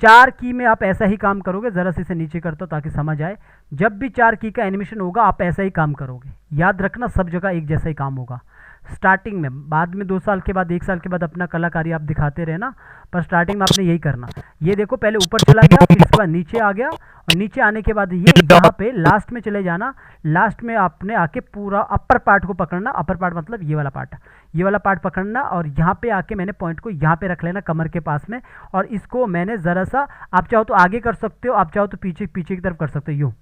4 की में आप ऐसा ही काम करोगे। ज़रा से इसे नीचे करता हूँ ताकि समझ आए। जब भी 4 की का एनिमेशन होगा आप ऐसा ही काम करोगे। याद रखना, सब जगह एक जैसा ही काम होगा। स्टार्टिंग में, बाद में 2 साल के बाद, 1 साल के बाद अपना कलाकारी आप दिखाते रहना, पर स्टार्टिंग में आपने यही करना। ये देखो पहले ऊपर चला गया, फिर इसके बाद नीचे आ गया, और नीचे आने के बाद ये यहाँ पे लास्ट में चले जाना। लास्ट में आपने आके पूरा अपर पार्ट को पकड़ना। अपर पार्ट मतलब ये वाला पार्ट, ये वाला पार्ट पकड़ना, और यहाँ पे आके मैंने पॉइंट को यहाँ पे रख लेना कमर के पास में। और इसको मैंने ज़रा सा, आप चाहो तो आगे कर सकते हो, आप चाहो तो पीछे की तरफ कर सकते हो यूँ।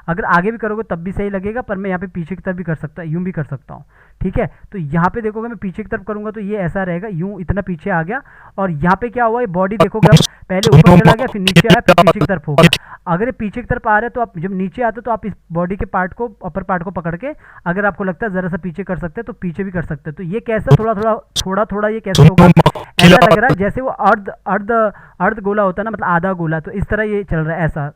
अगर आगे भी करोगे तब भी सही लगेगा, पर मैं यहाँ पे पीछे की तरफ भी कर सकता हूँ, यूँ भी कर सकता हूँ। ठीक है, तो यहाँ पे देखोगे मैं पीछे की तरफ करूँगा तो ये ऐसा रहेगा, यूँ इतना पीछे आ गया। और यहाँ पे क्या हुआ, ये बॉडी देखोगे अब पहले ऊपर चला गया, फिर नीचे आया, फिर पीछे की तरफ हो गया। अगर ये पीछे की तरफ आ रहा है तो आप जब नीचे आते हो तो आप इस बॉडी के पार्ट को, अपर पार्ट को पकड़ के, अगर आपको लगता है ज़रा सा पीछे कर सकते हैं तो पीछे भी कर सकते हैं। तो ये कैसा थोड़ा ये कैसे होगा, ऐसा लग रहा है जैसे वो अर्ध गोला होता है ना, मतलब आधा गोला। तो इस तरह ये चल रहा है ऐसा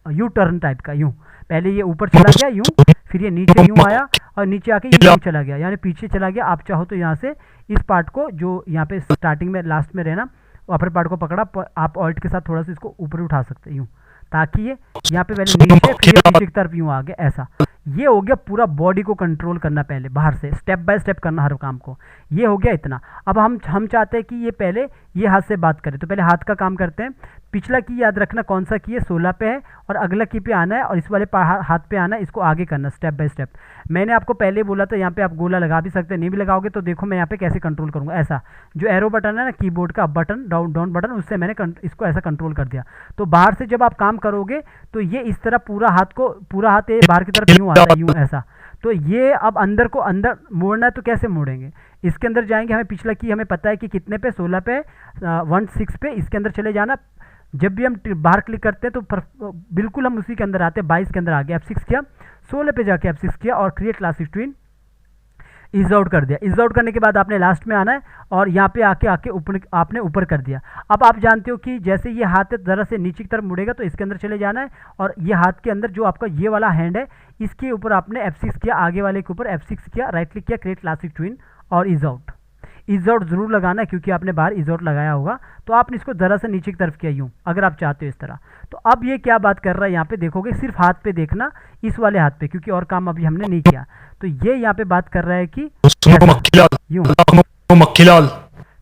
यू टर्न टाइप का। यूँ पहले ये ऊपर चला गया यूँ, फिर ये नीचे यूँ आया, और नीचे आके यूँ चला गया, यानी पीछे चला गया। आप चाहो तो यहाँ से इस पार्ट को, जो यहाँ पे स्टार्टिंग में लास्ट में रहना, अपर पार्ट को पकड़ा, आप ऑल्ट के साथ थोड़ा सा इसको ऊपर उठा सकते हैं यूँ, ताकि ये यहाँ पे पहले नीचे, फिर ये पीछे की तरफ यूँ आ गया ऐसा। ये हो गया पूरा बॉडी को कंट्रोल करना, पहले बाहर से स्टेप बाय स्टेप करना हर काम को। ये हो गया इतना। अब हम चाहते हैं कि ये पहले ये हाथ से बात करें, तो पहले हाथ का काम करते हैं। पिछला की याद रखना कौन सा की है, 16 पे है, और अगला की पे आना है, और इस वाले हाथ पे आना है, इसको आगे करना स्टेप बाय स्टेप। मैंने आपको पहले बोला था यहाँ पे आप गोला लगा भी सकते हैं, नहीं भी लगाओगे तो देखो मैं यहाँ पे कैसे कंट्रोल करूँगा। ऐसा जो एरो बटन है ना कीबोर्ड का, बटन डाउन बटन, उससे मैंने इसको ऐसा कंट्रोल कर दिया। तो बाहर से जब आप काम करोगे तो ये इस तरह पूरा हाथ ये बाहर की तरफ यूँ आता है यूँ ऐसा। तो ये अब अंदर को अंदर मोड़ना है तो कैसे मोड़ेंगे, इसके अंदर जाएंगे। हमें पिछला की हमें पता है कि कितने पे, 16 पे, 16 पे, इसके अंदर चले जाना। जब भी हम बाहर क्लिक करते हैं तो बिल्कुल हम उसी के अंदर आते हैं, 22 के अंदर आ गया, F6 किया, 16 पे जाके F6 किया और create classic twin is out कर दिया। इज आउट करने के बाद आपने लास्ट में आना है और यहाँ पे आके ऊपर आपने ऊपर कर दिया। अब आप जानते हो कि जैसे ये हाथ ज़रा से नीचे की तरफ मुड़ेगा तो इसके अंदर चले जाना है और ये हाथ के अंदर जो आपका ये वाला हैंड है इसके ऊपर आपने F6 किया, आगे वाले के ऊपर F6 किया, राइट क्लिक किया, क्रिएट क्लासिक ट्विन और इज आउट। इज आउट जरूर लगाना है क्योंकि आपने बाहर इज आउट लगाया होगा, तो आपने इसको ज़रा से नीचे की तरफ किया यूँ, अगर आप चाहते हो इस तरह। तो अब ये क्या बात कर रहा है यहाँ पे देखोगे, सिर्फ हाथ पे देखना, इस वाले हाथ पे, क्योंकि और काम अभी हमने नहीं किया। तो ये यहाँ पे बात कर रहा है कि सुनो मक्खीलाल, यूँ, सुनो मक्खीलाल,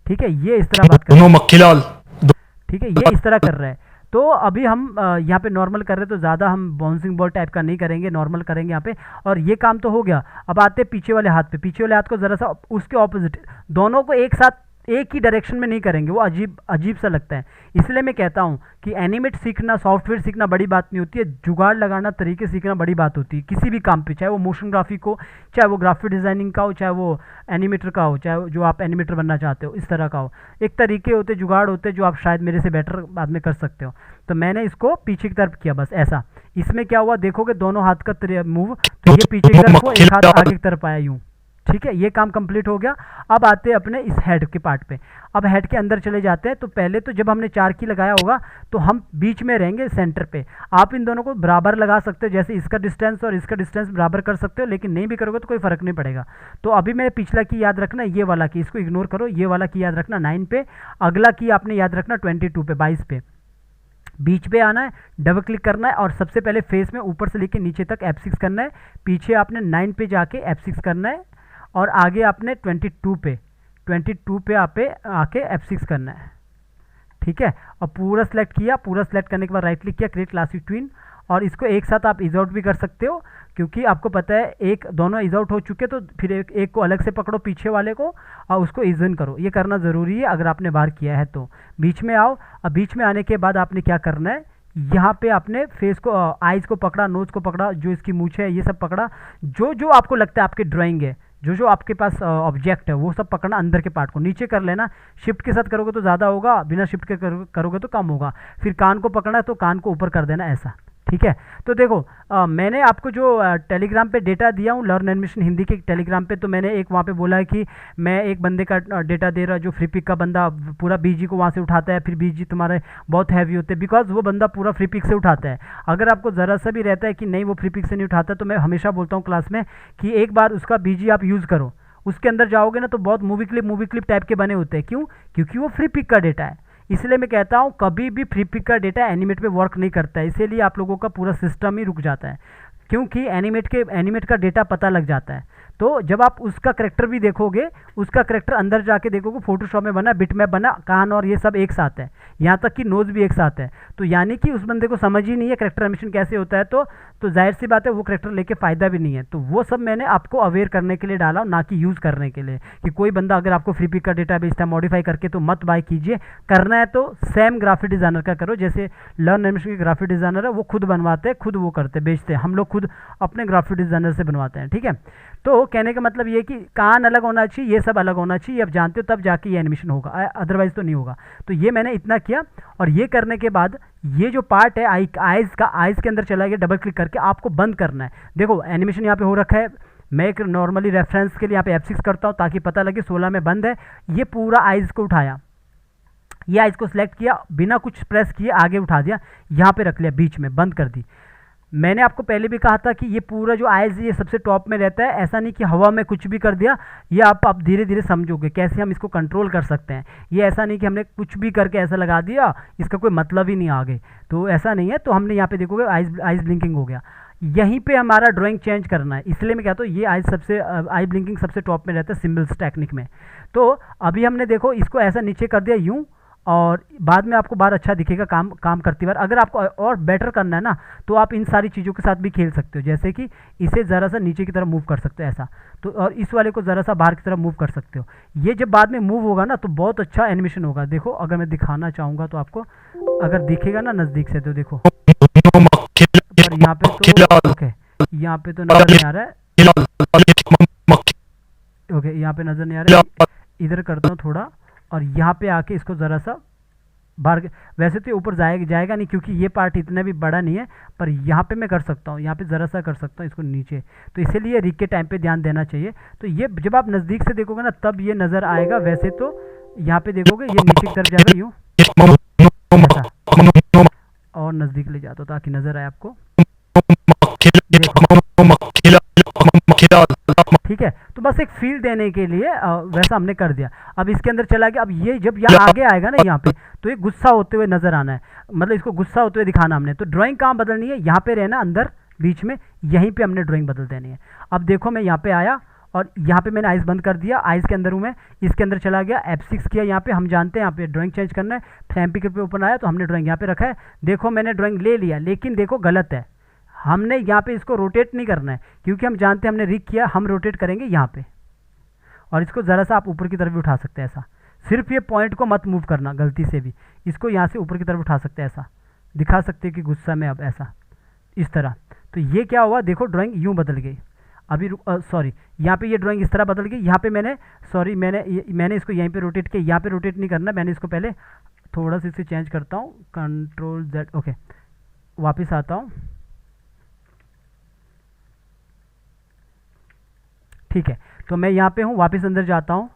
ठीक है, ये इस तरह बात कर रहा सुनो मक्खीलाल, है, ठीक है, ये इस तरह कर रहा है। तो अभी हम यहाँ पे नॉर्मल कर रहे हैं, तो ज़्यादा हम बाउंसिंग बॉल टाइप का नहीं करेंगे, नॉर्मल करेंगे यहाँ पे। और ये काम तो हो गया। अब आते हैं पीछे वाले हाथ पे। पीछे वाले हाथ को ज़रा सा उसके ऑपोजिट, दोनों को एक साथ एक ही डायरेक्शन में नहीं करेंगे, वो अजीब अजीब सा लगता है। इसलिए मैं कहता हूँ कि एनिमेट सीखना, सॉफ्टवेयर सीखना बड़ी बात नहीं होती है, जुगाड़ लगाना, तरीके सीखना बड़ी बात होती है किसी भी काम पे, चाहे वो मोशन ग्राफिक हो, चाहे वो ग्राफिक डिज़ाइनिंग का हो, चाहे वो एनिमेटर का हो, चाहे जो आप एनिमेटर बनना चाहते हो इस तरह का हो। एक तरीके होते, जुगाड़ होते जो आप शायद मेरे से बेटर बाद में कर सकते हो। तो मैंने इसको पीछे की तरफ किया बस ऐसा। इसमें क्या हुआ देखोगे, दोनों हाथ का मूव, तो ये पीछे की तरफ हो, एक हाथ आगे की तरफ आया यूँ, ठीक है, ये काम कंप्लीट हो गया। अब आते हैं अपने इस हेड के पार्ट पे। अब हेड के अंदर चले जाते हैं। तो पहले तो जब हमने 4 की लगाया होगा तो हम बीच में रहेंगे, सेंटर पे। आप इन दोनों को बराबर लगा सकते हो, जैसे इसका डिस्टेंस और इसका डिस्टेंस बराबर कर सकते हो, लेकिन नहीं भी करोगे तो कोई फर्क नहीं पड़ेगा। तो अभी मैं पिछला की याद रखना, ये वाला की, इसको इग्नोर करो, ये वाला की याद रखना 9 पे, अगला की आपने याद रखना 22 पे, 22 पे। बीच पे आना है, डबल क्लिक करना है और सबसे पहले फेस में ऊपर से लेकर नीचे तक F6 करना है। पीछे आपने 9 पे जाके F6 करना है और आगे आपने 22 पे आके F6 करना है, ठीक है। और पूरा सेलेक्ट किया, पूरा सेलेक्ट करने के बाद राइट क्लिक किया, क्रिएट क्लासिक ट्विन, और इसको एक साथ आप इज आउट भी कर सकते हो, क्योंकि आपको पता है एक दोनों इज आउट हो चुके, तो फिर एक को अलग से पकड़ो पीछे वाले को और उसको इज इन करो। ये करना ज़रूरी है अगर आपने बाहर किया है तो। बीच में आओ। अब बीच में आने के बाद आपने क्या करना है, यहाँ पे आपने फेस को, आइज़ को पकड़ा, नोज को पकड़ा, जो इसकी मूछें है ये सब पकड़ा, जो जो आपको लगता है आपकी ड्राइंग है, जो जो आपके पास ऑब्जेक्ट है वो सब पकड़ना, अंदर के पार्ट को नीचे कर लेना। शिफ्ट के साथ करोगे तो ज़्यादा होगा, बिना शिफ्ट के करोगे तो कम होगा। फिर कान को पकड़ना है तो कान को ऊपर कर देना ऐसा, ठीक है। तो देखो मैंने आपको जो टेलीग्राम पे डेटा दिया हूँ, लर्न एनिमेशन हिंदी के टेलीग्राम पे, तो मैंने एक वहाँ पे बोला है कि मैं एक बंदे का डेटा दे रहा, जो फ्री पिक का बंदा पूरा बीजी को वहाँ से उठाता है, फिर बीजी तुम्हारे बहुत हैवी होते हैं, बिकॉज वो बंदा पूरा फ्री पिक से उठाता है। अगर आपको ज़रा सा भी रहता है कि नहीं वो फ्री पिक से नहीं उठाता, तो मैं हमेशा बोलता हूँ क्लास में कि एक बार उसका बीजी आप यूज़ करो। उसके अंदर जाओगे ना तो बहुत मूवी क्लिप टाइप के बने होते हैं। क्यों? क्योंकि वो फ्री पिक का डेटा है। इसलिए मैं कहता हूँ कभी भी फ्री पिक का डेटा एनिमेट पे वर्क नहीं करता है, इसीलिए आप लोगों का पूरा सिस्टम ही रुक जाता है, क्योंकि एनिमेट का डेटा पता लग जाता है। तो जब आप उसका करेक्टर भी देखोगे, उसका करेक्टर अंदर जाके देखोगे, फोटोशॉप में बना, बिटमैप बना, कान और ये सब एक साथ है, यहाँ तक कि नोज भी एक साथ है। तो यानी कि उस बंदे को समझ ही नहीं है करेक्टर एनिमेशन कैसे होता है, तो जाहिर सी बात है वो करेक्टर लेके फ़ायदा भी नहीं है। तो वो सब मैंने आपको अवेयर करने के लिए डाला, ना कि यूज़ करने के लिए। कि कोई बंदा अगर आपको फ्री पिक का डेटा बेचता है मॉडिफाई करके, तो मत बाय कीजिए। करना है तो सेम ग्राफिक डिज़ाइनर का करो, जैसे लर्न एनिमेशन के ग्राफिक डिज़ाइनर है, वो खुद बनवाते हैं, खुद वो करते बेचते हैं, हम लोग खुद अपने ग्राफिक डिज़ाइनर से बनवाते हैं, ठीक है। तो कहने का मतलब ये कि कान अलग होना चाहिए, ये सब अलग होना चाहिए, अब जानते हो तब जाके ये एनिमेशन होगा, अदरवाइज तो नहीं होगा। तो ये मैंने इतना किया, और ये करने के बाद ये जो पार्ट है आइज़ का, आइज़ के अंदर चला गया, डबल क्लिक करके आपको बंद करना है। देखो एनिमेशन यहाँ पे हो रखा है, मैं एक नॉर्मली रेफरेंस के लिए यहाँ पे F6 करता हूँ ताकि पता लगे 16 में बंद है। ये पूरा आइज़ को उठाया, ये आइज़ को सिलेक्ट किया, बिना कुछ प्रेस किए आगे उठा दिया, यहाँ पे रख लिया, बीच में बंद कर दी। मैंने आपको पहले भी कहा था कि ये पूरा जो आइज़ ये सबसे टॉप में रहता है, ऐसा नहीं कि हवा में कुछ भी कर दिया। ये आप धीरे धीरे समझोगे कैसे हम इसको कंट्रोल कर सकते हैं। ये ऐसा नहीं कि हमने कुछ भी करके ऐसा लगा दिया, इसका कोई मतलब ही नहीं आगे, तो ऐसा नहीं है। तो हमने यहाँ पे देखोगे आइज़ ब्लिंकिंग हो गया, यहीं पे हमारा ड्राइंग चेंज करना है, इसलिए मैं कहता हूँ ये आई ब्लिंकिंग सबसे टॉप में रहता है सिम्बल्स टेक्निक में। तो अभी हमने देखो इसको ऐसा नीचे कर दिया यूँ, और बाद में आपको बाहर अच्छा दिखेगा काम करती बार। अगर आपको और बेटर करना है ना, तो आप इन सारी चीज़ों के साथ भी खेल सकते हो, जैसे कि इसे ज़रा सा नीचे की तरफ मूव कर सकते हो ऐसा, तो और इस वाले को ज़रा सा बाहर की तरफ मूव कर सकते हो। ये जब बाद में मूव होगा ना तो बहुत अच्छा एनिमेशन होगा। देखो अगर मैं दिखाना चाहूँगा तो आपको अगर दिखेगा ना नज़दीक से, तो देखो पर यहाँ पे तो ओके, यहाँ पे तो नज़र नहीं आ रहा है, ओके यहाँ पे नज़र नहीं आ रहा है। इधर करता हूँ थोड़ा, और यहाँ पे आके इसको ज़रा सा बाहर वैसे तो ये ऊपर जाएगा नहीं क्योंकि ये पार्ट इतना भी बड़ा नहीं है, पर यहाँ पे मैं कर सकता हूँ, यहाँ पे ज़रा सा कर सकता हूँ इसको नीचे, तो इसीलिए रिग के टाइम पे ध्यान देना चाहिए। तो ये जब आप नज़दीक से देखोगे ना तब ये नज़र आएगा, वैसे तो यहाँ पे देखोगे ये नीचे की तरफ जाएगा यूँ ऐसा, और नज़दीक ले जाता हूँ ताकि नज़र आए आपको, ठीक है। तो बस एक फील देने के लिए वैसा हमने कर दिया। अब इसके अंदर चला गया। अब ये जब यहाँ आगे आएगा ना यहाँ पे, तो ये गुस्सा होते हुए नजर आना है, मतलब इसको गुस्सा होते हुए दिखाना हमने। तो ड्राइंग कहाँ बदलनी है, यहाँ पे रहना अंदर बीच में, यहीं पे हमने ड्राइंग बदल देनी है। अब देखो मैं यहाँ पे आया और यहाँ पे मैंने आइस बंद कर दिया, आइस के अंदर हूँ मैं, इसके अंदर चला गया, F6 किया। यहाँ पे हम जानते हैं यहाँ पे ड्राइंग चेंज करना है, फ्रेम पिकर पे ओपन आया तो हमने ड्राइंग यहाँ पे रखा है। देखो मैंने ड्राइंग ले लिया, लेकिन देखो गलत है, हमने यहाँ पे इसको रोटेट नहीं करना है क्योंकि हम जानते हैं हमने रिग किया, हम रोटेट करेंगे यहाँ पे, और इसको ज़रा सा आप ऊपर की तरफ भी उठा सकते हैं ऐसा। सिर्फ ये पॉइंट को मत मूव करना गलती से भी, इसको यहाँ से ऊपर की तरफ उठा सकते हैं ऐसा, दिखा सकते हैं कि गुस्सा में अब ऐसा इस तरह। तो ये क्या हुआ, देखो ड्राइंग यूँ बदल गई। अभी सॉरी, यहाँ पे ये ड्राइंग इस तरह बदल गई। यहाँ पे मैंने इसको यहीं पे रोटेट किया, यहाँ पे रोटेट नहीं करना, मैंने इसको पहले थोड़ा सा इसे चेंज करता हूँ, Ctrl+Z, ओके वापस आता हूँ, ठीक है। तो मैं यहाँ पे हूँ, वापस अंदर जाता हूँ,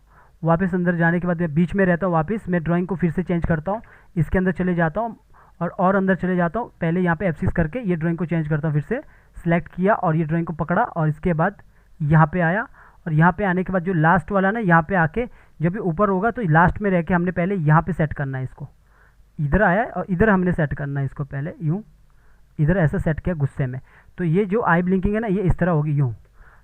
वापस अंदर जाने के बाद मैं बीच में रहता हूँ, वापस मैं ड्राइंग को फिर से चेंज करता हूँ, इसके अंदर चले जाता हूँ और अंदर चले जाता हूँ। पहले यहाँ पे F6 करके ये ड्राइंग को चेंज करता हूँ, फिर से सिलेक्ट किया और ये ड्राइंग को पकड़ा और इसके बाद यहाँ पे आया, और यहाँ पे आने के बाद जो लास्ट वाला ना यहाँ पे आके जब ये ऊपर होगा तो लास्ट में रह के हमने पहले यहाँ पे सेट करना है इसको, इधर आया और इधर हमने सेट करना है इसको, पहले यूँ इधर ऐसा सेट किया गुस्से में। तो ये जो आई ब्लिंकिंग है ना ये इस तरह होगी यूँ,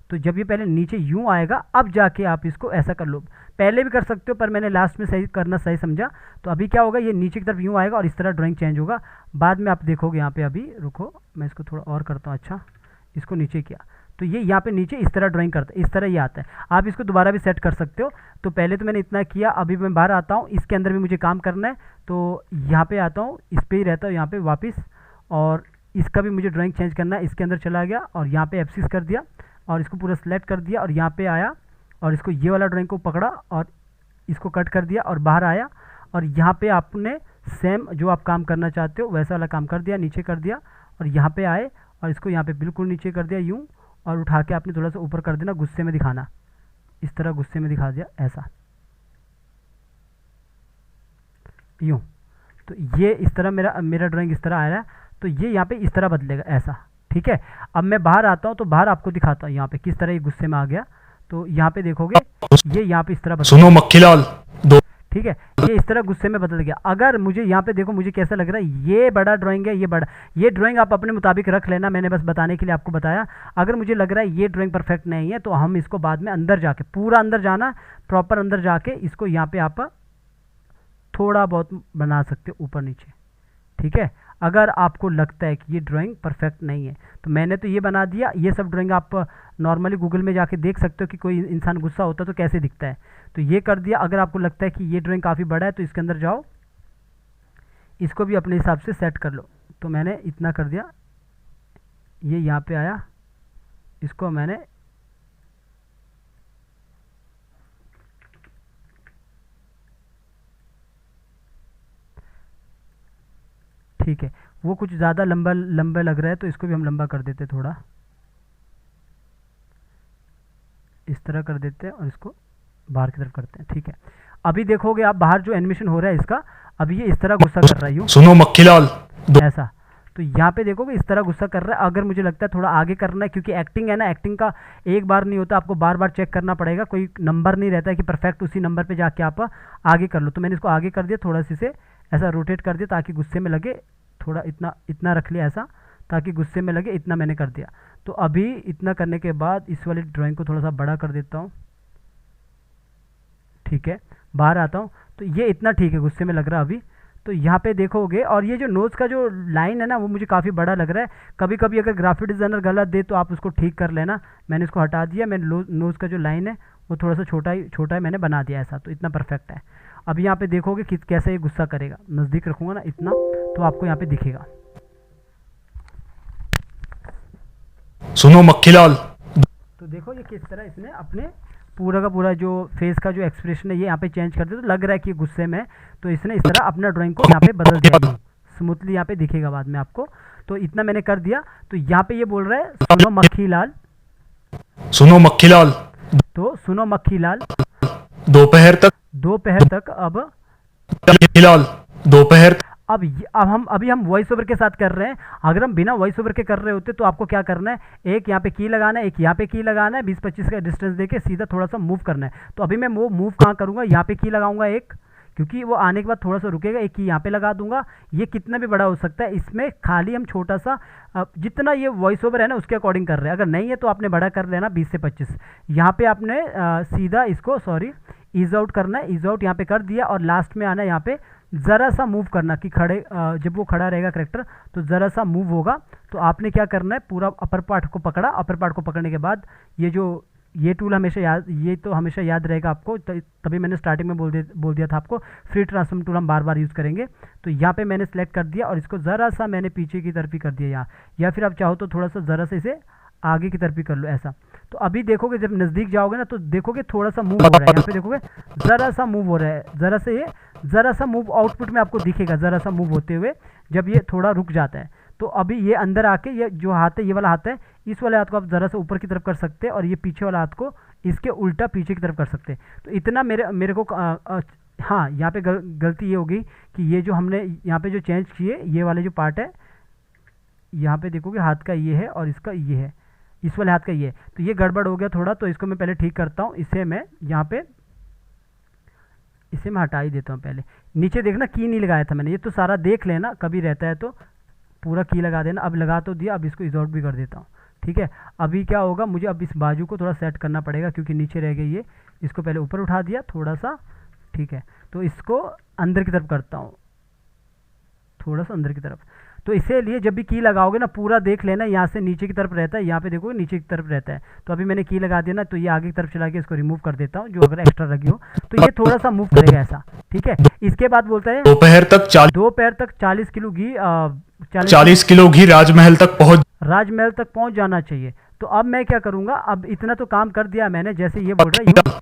तो जब ये पहले नीचे यूँ आएगा अब जाके आप इसको ऐसा कर लो, पहले भी कर सकते हो पर मैंने लास्ट में सही करना सही समझा। तो अभी क्या होगा, ये नीचे की तरफ यूँ आएगा और इस तरह ड्राइंग चेंज होगा, बाद में आप देखोगे। यहाँ पे अभी रुको, मैं इसको थोड़ा और करता हूँ, अच्छा इसको नीचे किया तो ये यहाँ पे नीचे इस तरह ड्राइंग करता है, इस तरह ये आता है। आप इसको दोबारा भी सेट कर सकते हो। तो पहले तो मैंने इतना किया, अभी मैं बाहर आता हूँ, इसके अंदर भी मुझे काम करना है, तो यहाँ पे आता हूँ, इस पर ही रहता हूँ यहाँ पे वापस, और इसका भी मुझे ड्राइंग चेंज करना है। इसके अंदर चला गया और यहाँ पे F6 कर दिया और इसको पूरा सेलेक्ट कर दिया और यहाँ पे आया और इसको ये वाला ड्राइंग को पकड़ा और इसको कट कर दिया और बाहर आया, और यहाँ पे आपने सेम जो आप काम करना चाहते हो वैसा वाला काम कर दिया, नीचे कर दिया और यहाँ पे आए और इसको यहाँ पे बिल्कुल नीचे कर दिया यूँ, और उठा के आपने थोड़ा सा ऊपर कर देना, गुस्से में दिखाना, इस तरह गुस्से में दिखा दिया ऐसा यूँ। तो ये इस तरह मेरा ड्राइंग इस तरह आया, तो ये यहाँ पे इस तरह बदलेगा ऐसा, ठीक है। अब मैं बाहर आता हूँ तो बाहर आपको दिखाता हूँ यहाँ पे किस तरह ये गुस्से में आ गया। तो यहाँ पे देखोगे ये यहाँ पे इस तरह सुनो मक्खीलाल, दो ठीक है, ये इस तरह गुस्से में बदल गया। अगर मुझे यहाँ पे देखो मुझे कैसा लग रहा है, ये बड़ा ड्राइंग है, ये ड्राइंग आप अपने मुताबिक रख लेना, मैंने बस बताने के लिए आपको बताया। अगर मुझे लग रहा है ये ड्राइंग परफेक्ट नहीं है तो हम इसको बाद में अंदर जाके, पूरा अंदर जाना, प्रॉपर अंदर जाके इसको यहाँ पे आप थोड़ा बहुत बना सकते हो ऊपर नीचे, ठीक है। अगर आपको लगता है कि ये ड्राइंग परफेक्ट नहीं है तो मैंने तो ये बना दिया। ये सब ड्राइंग आप नॉर्मली गूगल में जाके देख सकते हो कि कोई इंसान गुस्सा होता है तो कैसे दिखता है, तो ये कर दिया। अगर आपको लगता है कि ये ड्राइंग काफ़ी बड़ा है तो इसके अंदर जाओ, इसको भी अपने हिसाब से सेट कर लो। तो मैंने इतना कर दिया, ये यहाँ पे आया, इसको मैंने ठीक है, वो कुछ ज़्यादा लंबा लग रहा है तो इसको भी हम लंबा कर देते हैं, थोड़ा इस तरह कर देते हैं और इसको बाहर की तरफ करते हैं, ठीक है। अभी देखोगे आप बाहर जो एनिमेशन हो रहा है इसका, अभी ये इस तरह गुस्सा कर रहा है यूँ, सुनो मक्खीलाल, ऐसा। तो यहाँ पे देखोगे इस तरह गुस्सा कर रहा है। अगर मुझे लगता है थोड़ा आगे करना है, क्योंकि एक्टिंग है ना, एक्टिंग का एक बार नहीं होता, आपको बार बार चेक करना पड़ेगा, कोई नंबर नहीं रहता है कि परफेक्ट उसी नंबर पे जाके आप आगे कर लो। तो मैंने इसको आगे कर दिया, थोड़ा सी से ऐसा रोटेट कर दिया ताकि गुस्से में लगे, थोड़ा इतना रख लिया ऐसा ताकि गुस्से में लगे, इतना मैंने कर दिया। तो अभी इतना करने के बाद इस वाली ड्राइंग को थोड़ा सा बड़ा कर देता हूँ, ठीक है। बाहर आता हूँ तो ये इतना ठीक है, गुस्से में लग रहा अभी। तो यहाँ पे देखोगे, और ये जो नोज़ का जो लाइन है ना वो मुझे काफ़ी बड़ा लग रहा है। कभी कभी अगर ग्राफिक डिज़ाइनर गलत दे तो आप उसको ठीक कर लेना। मैंने इसको हटा दिया, मैंने नोज़ का जो लाइन है वो थोड़ा सा छोटा है मैंने बना दिया ऐसा, तो इतना परफेक्ट है। अब यहाँ पे देखोगे कि कैसे ये गुस्सा करेगा, नज़दीक रखूँगा ना इतना तो आपको यहाँ पे दिखेगा। सुनो मक्खीलाल, तो देखो ये किस तरह इसने अपने पूरा का पूरा जो फेस का जो एक्सप्रेशन है ये यहाँ पे चेंज कर दिया, तो लग रहा है कि गुस्से में। तो इसने इस तरह अपना ड्राइंग को यहाँ पे बदल दिया, स्मूथली यहाँ पे दिखेगा बाद में आपको। तो इतना मैंने कर दिया। तो यहाँ पे ये बोल रहा है सुनो मक्खीलाल, सुनो मक्खीलाल, तो सुनो मक्खीलाल दोपहर तक अब मक्खीलाल दोपहर अभी हम वॉइस ओवर के साथ कर रहे हैं। अगर हम बिना वॉइस ओवर के कर रहे होते तो आपको क्या करना है, एक यहाँ पे की लगाना है, एक यहाँ पे की लगाना है, 20-25 का डिस्टेंस देके सीधा थोड़ा सा मूव करना है। तो अभी मैं वो मूव कहाँ करूँगा, यहाँ पे की लगाऊंगा एक, क्योंकि वो आने के बाद थोड़ा सा रुकेगा, एक की यहाँ पे लगा दूंगा। ये कितना भी बड़ा हो सकता है, इसमें खाली हम छोटा सा जितना ये वॉइस ओवर है ना उसके अकॉर्डिंग कर रहे हैं। अगर नहीं है तो आपने बड़ा कर लेना 20 से 25। यहाँ पे आपने सीधा इसको ईज आउट करना है, ईज आउट यहाँ पे कर दिया और लास्ट में आना है यहाँ पे ज़रा सा मूव करना कि खड़े जब वो खड़ा रहेगा करेक्टर तो ज़रा सा मूव होगा। तो आपने क्या करना है, पूरा अपर पार्ट को पकड़ा, अपर पार्ट को पकड़ने के बाद ये टूल हमेशा याद, ये तो हमेशा याद रहेगा आपको, तभी मैंने स्टार्टिंग में बोल दिया था आपको, फ्री ट्रांसफॉर्म टूल हम बार बार यूज़ करेंगे। तो यहाँ पे मैंने सेलेक्ट कर दिया और इसको ज़रा सा मैंने पीछे की तरफ ही कर दिया यहाँ, या फिर आप चाहो तो थोड़ा सा ज़रा सा इसे आगे की तरफ ही कर लो ऐसा। तो अभी देखोगे जब नज़दीक जाओगे ना तो देखोगे थोड़ा सा मूव हो रहा है, यहाँ पे देखोगे ज़रा सा मूव हो रहा है, ज़रा सा मूव आउटपुट में आपको दिखेगा, ज़रा सा मूव होते हुए जब ये थोड़ा रुक जाता है। तो अभी ये अंदर आके ये जो हाथ है, ये वाला हाथ है, इस वाले हाथ को आप ज़रा सा ऊपर की तरफ कर सकते हैं और ये पीछे वाला हाथ को इसके उल्टा पीछे की तरफ कर सकते हैं। तो इतना मेरे को हाँ, यहाँ पे गलती ये होगी कि ये जो हमने यहाँ पे जो चेंज किए, ये वाले जो पार्ट है यहाँ पे देखोगे हाथ का ये है और इसका ये है, इस वाले हाथ का ये है, तो ये गड़बड़ हो गया थोड़ा। तो इसको मैं पहले ठीक करता हूँ, इसे मैं यहाँ पे इसे मैं हटा ही देता हूँ। पहले नीचे देखना की नहीं लगाया था मैंने, ये तो सारा देख लेना, कभी रहता है तो पूरा की लगा देना। अब लगा तो दिया, अब इसको इज आउट भी कर देता हूँ, ठीक है। अभी क्या होगा, मुझे अब इस बाजू को थोड़ा सेट करना पड़ेगा क्योंकि नीचे रह गई ये, इसको पहले ऊपर उठा दिया थोड़ा सा, ठीक है। तो इसको अंदर की तरफ करता हूँ, थोड़ा सा अंदर की तरफ। तो इसीलिए जब भी की लगाओगे ना पूरा देख लेना, यहाँ से नीचे की तरफ रहता है, यहाँ पे देखोगे नीचे की तरफ रहता है। तो अभी मैंने की लगा दिया ना, तो ये आगे की तरफ चला के इसको रिमूव कर देता हूँ, जो अगर एक्स्ट्रा लगी हो तो ये थोड़ा सा मूव करेगा ऐसा, ठीक है। इसके बाद बोलता है दोपहर तक 40 किलो घी 40 किलो घी राजमहल तक पहुंच जाना चाहिए। तो अब मैं क्या करूंगा, अब इतना तो काम कर दिया मैंने, जैसे ये बोल रहा है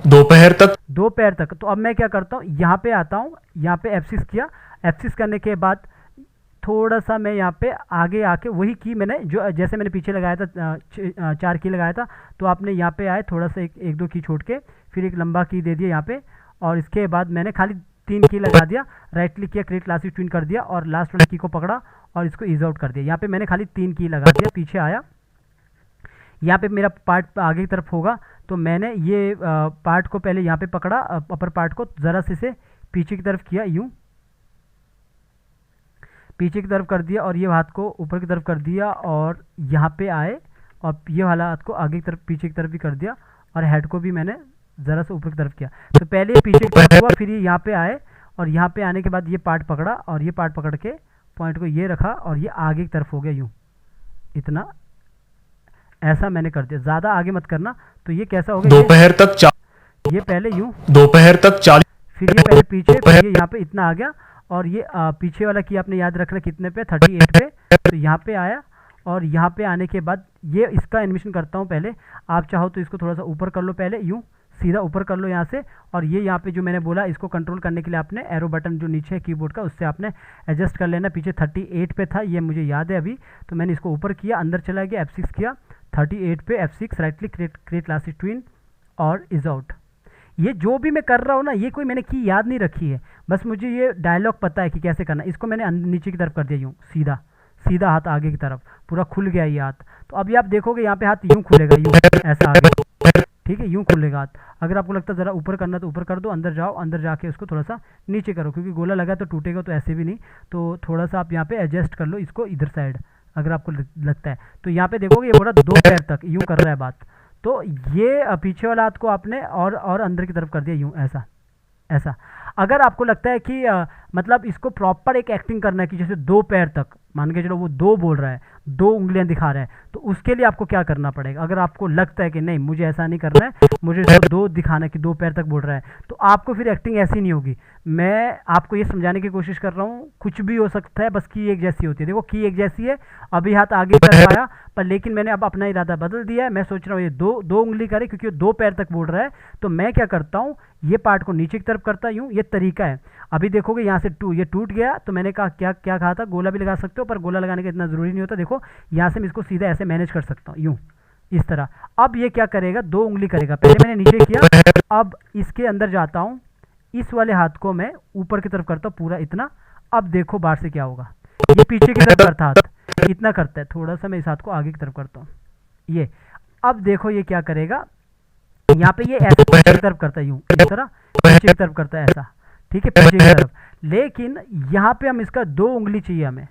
दोपहर तक। तो अब मैं क्या करता हूँ, यहाँ पे आता हूँ, यहाँ पे F6 किया, F6 करने के बाद थोड़ा सा मैं यहाँ पे आगे आके वही की मैंने जो जैसे मैंने पीछे लगाया था 4 की लगाया था, तो आपने यहाँ पे आए थोड़ा सा एक दो की छोड़ के फिर एक लंबा की दे दिया यहाँ पे, और इसके बाद मैंने खाली 3 की लगा दिया, राइट क्लिक किया, क्रिएट क्लासिक ट्विन कर दिया और लास्ट वाली की को पकड़ा और इसको ईज आउट कर दिया। यहाँ पे मैंने खाली 3 की लगा दिया, पीछे आया, यहाँ पे मेरा पार्ट आगे की तरफ होगा। तो मैंने ये पार्ट को पहले यहाँ पे पकड़ा, अपर पार्ट को ज़रा से पीछे की तरफ किया, यूँ पीछे की तरफ कर दिया और ये हाथ को ऊपर की तरफ कर दिया और यहाँ पे आए और ये वाला हाथ को आगे की तरफ पीछे की तरफ भी कर दिया और हेड को भी मैंने ज़रा सा ऊपर की तरफ किया। तो पहले ये पीछे की तरफ हुआ, फिर ये यहाँ पे आए और यहाँ पे आने के बाद ये पार्ट पकड़ा और ये पार्ट पकड़ के पॉइंट को ये रखा और ये आगे की तरफ हो गया यूँ, इतना ऐसा मैंने कर दिया, ज़्यादा आगे मत करना। तो ये कैसा हो गया, दोपहर तक ये पहले यूँ, दोपहर तक 40, फिर ये पहले पीछे, फिर ये यहाँ पे इतना आ गया और ये पीछे वाला की आपने याद रखना कितने पे, 38 पे। तो यहाँ पे आया और यहाँ पे आने के बाद ये इसका एनिमेशन करता हूँ पहले। आप चाहो तो इसको थोड़ा सा ऊपर कर लो, पहले यूँ सीधा ऊपर कर लो यहाँ से, और ये यहाँ पे जो मैंने बोला इसको कंट्रोल करने के लिए आपने एरो बटन जो नीचे है कीबोर्ड का उससे आपने एडजस्ट कर लेना। पीछे 38 पे था, ये मुझे याद है अभी, तो मैंने इसको ऊपर किया, अंदर चला गया, F6 किया, 38 पे F6, right click, create classic twin और इज आउट। ये जो भी मैं कर रहा हूँ ना, ये कोई मैंने की याद नहीं रखी है, बस मुझे ये डायलॉग पता है कि कैसे करना। इसको मैंने नीचे की तरफ कर दिया यूँ, सीधा हाथ आगे की तरफ, पूरा खुल गया ये हाथ। तो अभी आप देखोगे यहाँ पे हाथ यूँ खुलेगा, यूँ ऐसा आगे, ठीक है, यूँ खुलेगा हाथ। अगर आपको लगता है ज़रा ऊपर करना तो ऊपर कर दो, अंदर जाओ, अंदर जाके उसको थोड़ा सा नीचे करो, क्योंकि गोला लगा तो टूटेगा, तो ऐसे भी नहीं, तो थोड़ा सा आप यहाँ पे एडजस्ट कर लो इसको इधर साइड अगर आपको लगता है। तो यहाँ पे देखोगे ये बोला 2 पैर तक यूँ कर रहा है बात, तो ये पीछे वाला हाथ को आपने और अंदर की तरफ कर दिया यूँ, ऐसा। अगर आपको लगता है कि मतलब इसको प्रॉपर एक एक्टिंग करना है कि जैसे 2 पैर तक, मान के चलो वो 2 बोल रहा है, 2 उंगलियां दिखा रहा है, तो उसके लिए आपको क्या करना पड़ेगा। अगर आपको लगता है कि नहीं मुझे ऐसा नहीं करना है, मुझे इसको 2 दिखाना है कि 2 पैर तक बोल रहा है, तो आपको फिर एक्टिंग ऐसी नहीं होगी। मैं आपको ये समझाने की कोशिश कर रहा हूँ, कुछ भी हो सकता है, बस की एक जैसी होती है। देखो की एक जैसी है, अभी हाथ आगे कर पाया, पर लेकिन मैंने अब अपना इरादा बदल दिया है। मैं सोच रहा हूँ ये दो दो उंगली करे, क्योंकि वो 2 पैर तक बोल रहा है। तो मैं क्या करता हूँ, ये पार्ट को नीचे की तरफ करता यूँ, ये तरीका है। अभी देखोगे यहाँ से ये टूट गया, तो मैंने कहा क्या क्या कहा था, गोला भी लगा सकते हो, पर गोला लगाने का इतना ज़रूरी नहीं होता। देखो यहाँ से मैं इसको सीधा ऐसे मैनेज कर सकता हूँ, यूँ इस तरह। अब ये क्या करेगा, 2 उंगली करेगा। पहले मैंने नीचे किया, अब इसके अंदर जाता हूँ, इस वाले हाथ को मैं ऊपर की तरफ करता हूँ पूरा इतना। अब देखो बाहर से क्या होगा, ये पीछे की तरफ करता हाथ, इतना करता है। थोड़ा सा मैं इस हाथ को आगे की तरफ करता हूँ, ये। अब देखो ये क्या करेगा, यहाँ पे ये ऐसे पीछे की तरफ करता है, यूँ इस तरह पीछे की तरफ करता है ऐसा, ठीक है, पीछे की तरफ। लेकिन यहाँ पे हम इसका 2 उंगली चाहिए, हमें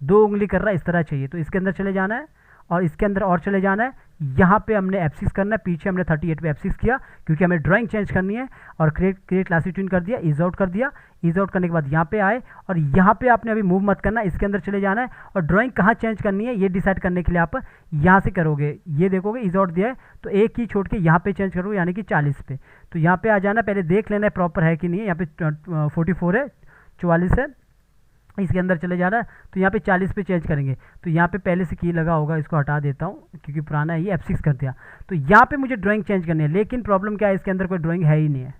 2 उंगली कर रहा है इस तरह चाहिए। तो इसके अंदर चले जाना है और इसके अंदर और चले जाना है। यहाँ पे हमने F6 करना है, पीछे हमने 38 पे F6 किया, क्योंकि हमें ड्राइंग चेंज करनी है। और क्रिएट क्लासिक ट्यून कर दिया, ईज आउट कर दिया। ईज आउट करने के बाद यहाँ पे आए, और यहाँ पे आपने अभी मूव मत करना, इसके अंदर चले जाना है। और ड्राइंग कहाँ चेंज करनी है ये डिसाइड करने के लिए आप यहाँ से करोगे। ये देखोगे ईज आउट दिया है, तो एक ही छोड़ के यहाँ पे चेंज करोगे, यानी कि 40 पे। तो यहाँ पे आ जाना, पहले देख लेना है प्रॉपर है कि नहीं है। यहाँ पे 44 है, 44 है, इसके अंदर चले जाना है। तो यहाँ पे 40 पे चेंज करेंगे। तो यहाँ पे पहले से की लगा होगा, इसको हटा देता हूँ क्योंकि पुराना है, ये F6 कर दिया। तो यहाँ पे मुझे ड्राइंग चेंज करनी है, लेकिन प्रॉब्लम क्या है, इसके अंदर कोई ड्राइंग है ही नहीं है,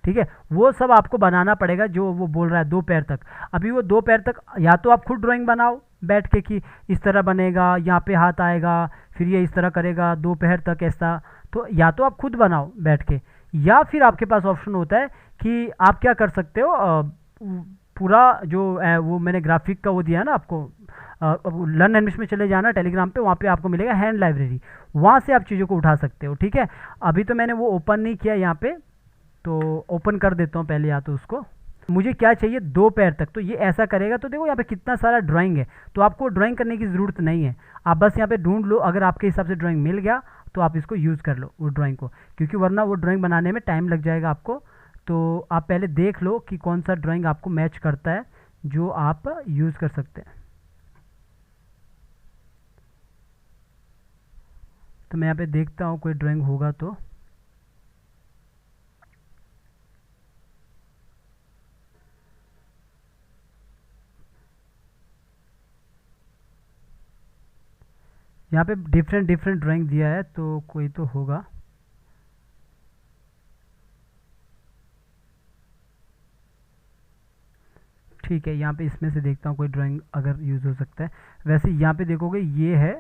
ठीक है। वो सब आपको बनाना पड़ेगा, जो वो बोल रहा है 2 पैर तक। अभी वो 2 पैर तक या तो आप खुद ड्राइंग बनाओ बैठ के कि इस तरह बनेगा, यहाँ पे हाथ आएगा, फिर ये इस तरह करेगा 2 पैर तक ऐसा। तो या तो आप खुद बनाओ बैठ के, या फिर आपके पास ऑप्शन होता है कि आप क्या कर सकते हो, पूरा जो वो मैंने ग्राफिक का वो दिया है ना आपको, लर्न एनिमेशन में चले जाना टेलीग्राम पे, वहाँ पे आपको मिलेगा हैंड लाइब्रेरी, वहाँ से आप चीज़ों को उठा सकते हो, ठीक है। अभी तो मैंने वो ओपन नहीं किया यहाँ पे, तो ओपन कर देता हूँ पहले या तो उसको। मुझे क्या चाहिए, 2 पैर तक। तो ये ऐसा करेगा, तो देखो यहाँ पे कितना सारा ड्राइंग है। तो आपको ड्राइंग करने की ज़रूरत नहीं है, आप बस यहाँ पे ढूंढ लो। अगर आपके हिसाब से ड्राइंग मिल गया तो आप इसको यूज़ कर लो वो ड्राइंग को, क्योंकि वरना वो ड्राइंग बनाने में टाइम लग जाएगा आपको। तो आप पहले देख लो कि कौन सा ड्राइंग आपको मैच करता है, जो आप यूज़ कर सकते हैं। तो मैं यहाँ पे देखता हूँ कोई ड्राइंग होगा तो। यहाँ पे डिफरेंट डिफरेंट ड्राइंग दिया है, तो कोई तो होगा। ठीक है, यहाँ पे इसमें से देखता हूँ कोई ड्राइंग अगर यूज़ हो सकता है। वैसे यहाँ पे देखोगे ये है,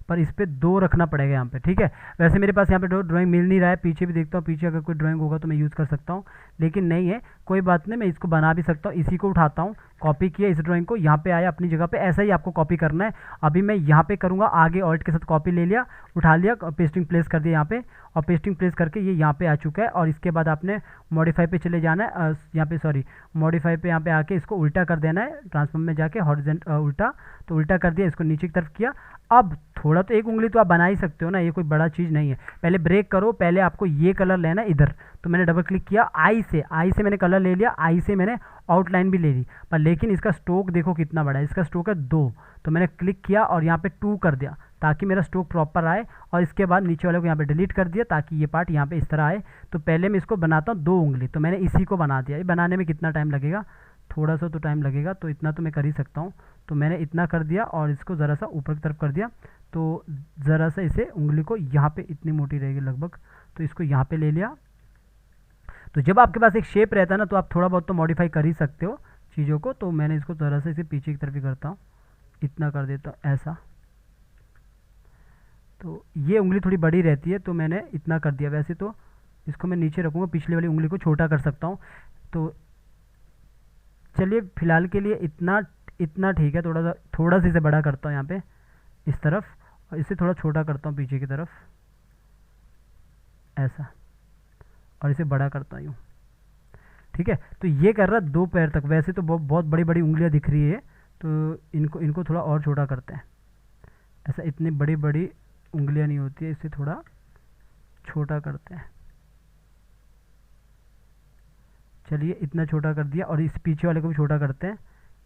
पर इस पर 2 रखना पड़ेगा यहाँ पे, ठीक है। वैसे मेरे पास यहाँ पे ड्राइंग मिल नहीं रहा है, पीछे भी देखता हूँ, पीछे अगर कोई ड्राइंग होगा तो मैं यूज़ कर सकता हूँ, लेकिन नहीं है, कोई बात नहीं, मैं इसको बना भी सकता हूँ। इसी को उठाता हूँ, कॉपी किया इस ड्राइंग को, यहाँ पे आया अपनी जगह पे, ऐसा ही आपको कॉपी करना है। अभी मैं यहाँ पे करूँगा, आगे ऑल्ट के साथ कॉपी ले लिया, उठा लिया, पेस्टिंग प्लेस कर दिया यहाँ पे, और पेस्टिंग प्लेस करके ये यहाँ पे आ चुका है। और इसके बाद आपने मॉडिफाई पे चले जाना है, यहाँ पे सॉरी मॉडिफाई पे यहाँ पे आके इसको उल्टा कर देना है, ट्रांसफॉर्म में जाके हॉरिजॉन्टल उल्टा, तो उल्टा कर दिया, इसको नीचे की तरफ किया। अब थोड़ा तो 1 उंगली तो आप बना ही सकते हो ना, ये कोई बड़ा चीज़ नहीं है। पहले ब्रेक करो, पहले आपको ये कलर लेना है इधर। तो मैंने डबल क्लिक किया, आई से मैंने कलर ले लिया, आई से मैंने आउटलाइन भी ले ली, पर लेकिन इसका स्ट्रोक देखो कितना बड़ा है, इसका स्ट्रोक है 2। तो मैंने क्लिक किया और यहाँ पे 2 कर दिया, ताकि मेरा स्ट्रोक प्रॉपर आए। और इसके बाद नीचे वाले को यहाँ पे डिलीट कर दिया, ताकि ये पार्ट यहाँ पे इस तरह आए। तो पहले मैं इसको बनाता हूँ 2 उंगली, तो मैंने इसी को बना दिया। ये बनाने में कितना टाइम लगेगा, थोड़ा सा तो टाइम लगेगा, तो इतना तो मैं कर ही सकता हूँ। तो मैंने इतना कर दिया और इसको ज़रा सा ऊपर की तरफ कर दिया। तो ज़रा सा इसे उंगली को यहाँ पे इतनी मोटी रहेगी लगभग, तो इसको यहाँ पे ले लिया। तो जब आपके पास एक शेप रहता है ना, तो आप थोड़ा बहुत तो मॉडिफाई कर ही सकते हो चीज़ों को। तो मैंने इसको ज़रा सा इसे पीछे की तरफ ही करता हूँ, इतना कर देता हूँ ऐसा। तो ये उंगली थोड़ी बड़ी रहती है, तो मैंने इतना कर दिया। वैसे तो इसको मैं नीचे रखूँगा, पिछले वाली उंगली को छोटा कर सकता हूँ। तो चलिए फ़िलहाल के लिए इतना ठीक है। थोड़ा सा इसे बड़ा करता हूँ यहाँ पे इस तरफ, और इसे थोड़ा छोटा करता हूँ पीछे की तरफ ऐसा, और इसे बड़ा करता हूँ, ठीक है। तो ये कर रहा 2 पैर तक। वैसे तो बहुत बड़ी बड़ी उंगलियाँ दिख रही है, तो इनको थोड़ा और छोटा करते हैं ऐसा। इतनी बड़ी बड़ी उंगलियाँ नहीं होती है, इसे थोड़ा छोटा करते हैं। चलिए इतना छोटा कर दिया, और इस पीछे वाले को भी छोटा करते हैं।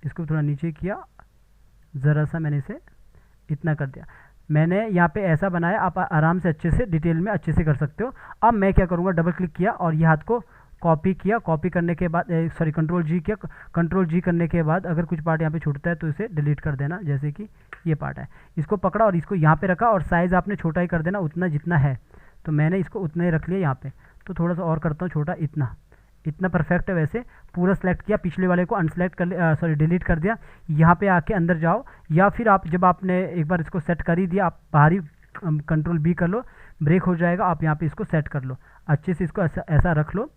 इसको थोड़ा नीचे किया, ज़रा सा मैंने इसे इतना कर दिया। मैंने यहाँ पे ऐसा बनाया, आप आराम से अच्छे से डिटेल में अच्छे से कर सकते हो। अब मैं क्या करूँगा, डबल क्लिक किया और ये हाथ को कॉपी किया, कॉपी करने के बाद सॉरी कंट्रोल जी किया, कंट्रोल जी करने के बाद अगर कुछ पार्ट यहाँ पे छूटता है तो इसे डिलीट कर देना, जैसे कि ये पार्ट है, इसको पकड़ा और इसको यहाँ पे रखा और साइज़ आपने छोटा ही कर देना उतना जितना है, तो मैंने इसको उतना ही रख लिया यहाँ पे। तो थोड़ा सा और करता हूँ छोटा, इतना इतना परफेक्ट है। वैसे पूरा सेलेक्ट किया, पिछले वाले को अनसेलेक्ट कर सॉरी डिलीट कर दिया। यहाँ पे आके अंदर जाओ, या फिर आप जब आपने एक बार इसको सेट कर ही दिया, आप बाहरी कंट्रोल बी कर लो, ब्रेक हो जाएगा, आप यहाँ पे इसको सेट कर लो अच्छे से, इसको ऐसा रख लो,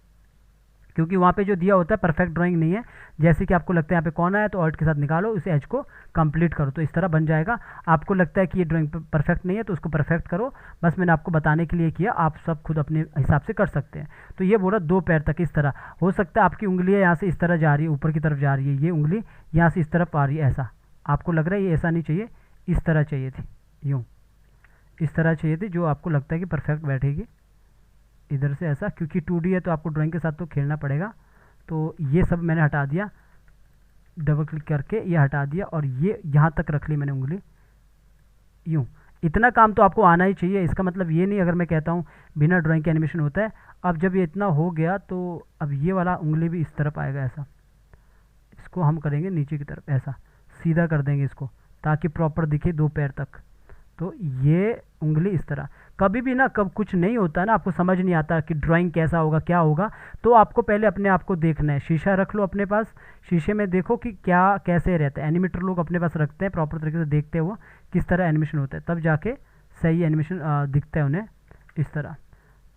क्योंकि वहाँ पे जो दिया होता है परफेक्ट ड्राइंग नहीं है। जैसे कि आपको लगता है यहाँ पे कौन आया तो ऑल्ट के साथ निकालो, उसे एज को कंप्लीट करो, तो इस तरह बन जाएगा। आपको लगता है कि ये ड्राइंग परफेक्ट नहीं है तो उसको परफेक्ट करो, बस मैंने आपको बताने के लिए किया, आप सब खुद अपने हिसाब से कर सकते हैं। तो ये बोला 2 पैर तक इस तरह हो सकता है, आपकी उंगलियाँ यहाँ से इस तरह जा रही है, ऊपर की तरफ जा रही है, ये उंगली यहाँ से इस तरफ आ रही है, ऐसा आपको लग रहा है, ये ऐसा नहीं चाहिए, इस तरह चाहिए थी, यूँ इस तरह चाहिए थी, जो आपको लगता है कि परफेक्ट बैठेगी इधर से ऐसा, क्योंकि 2D है तो आपको ड्राइंग के साथ तो खेलना पड़ेगा। तो ये सब मैंने हटा दिया, डबल क्लिक करके ये हटा दिया, और ये यहाँ तक रख ली मैंने उंगली, यूँ। इतना काम तो आपको आना ही चाहिए, इसका मतलब ये नहीं अगर मैं कहता हूँ बिना ड्राइंग के एनिमेशन होता है। अब जब ये इतना हो गया तो अब ये वाला उंगली भी इस तरफ आएगा, ऐसा इसको हम करेंगे नीचे की तरफ, ऐसा सीधा कर देंगे इसको ताकि प्रॉपर दिखे 2 पैर तक। तो ये उंगली इस तरह, कभी भी ना कब कुछ नहीं होता ना, आपको समझ नहीं आता कि ड्राइंग कैसा होगा क्या होगा, तो आपको पहले अपने आप को देखना है। शीशा रख लो अपने पास, शीशे में देखो कि क्या कैसे रहता है। एनिमेटर लोग अपने पास रखते हैं, प्रॉपर तरीके से देखते हैं वो किस तरह एनिमेशन होता है, तब जाके सही एनिमेशन दिखता है उन्हें इस तरह।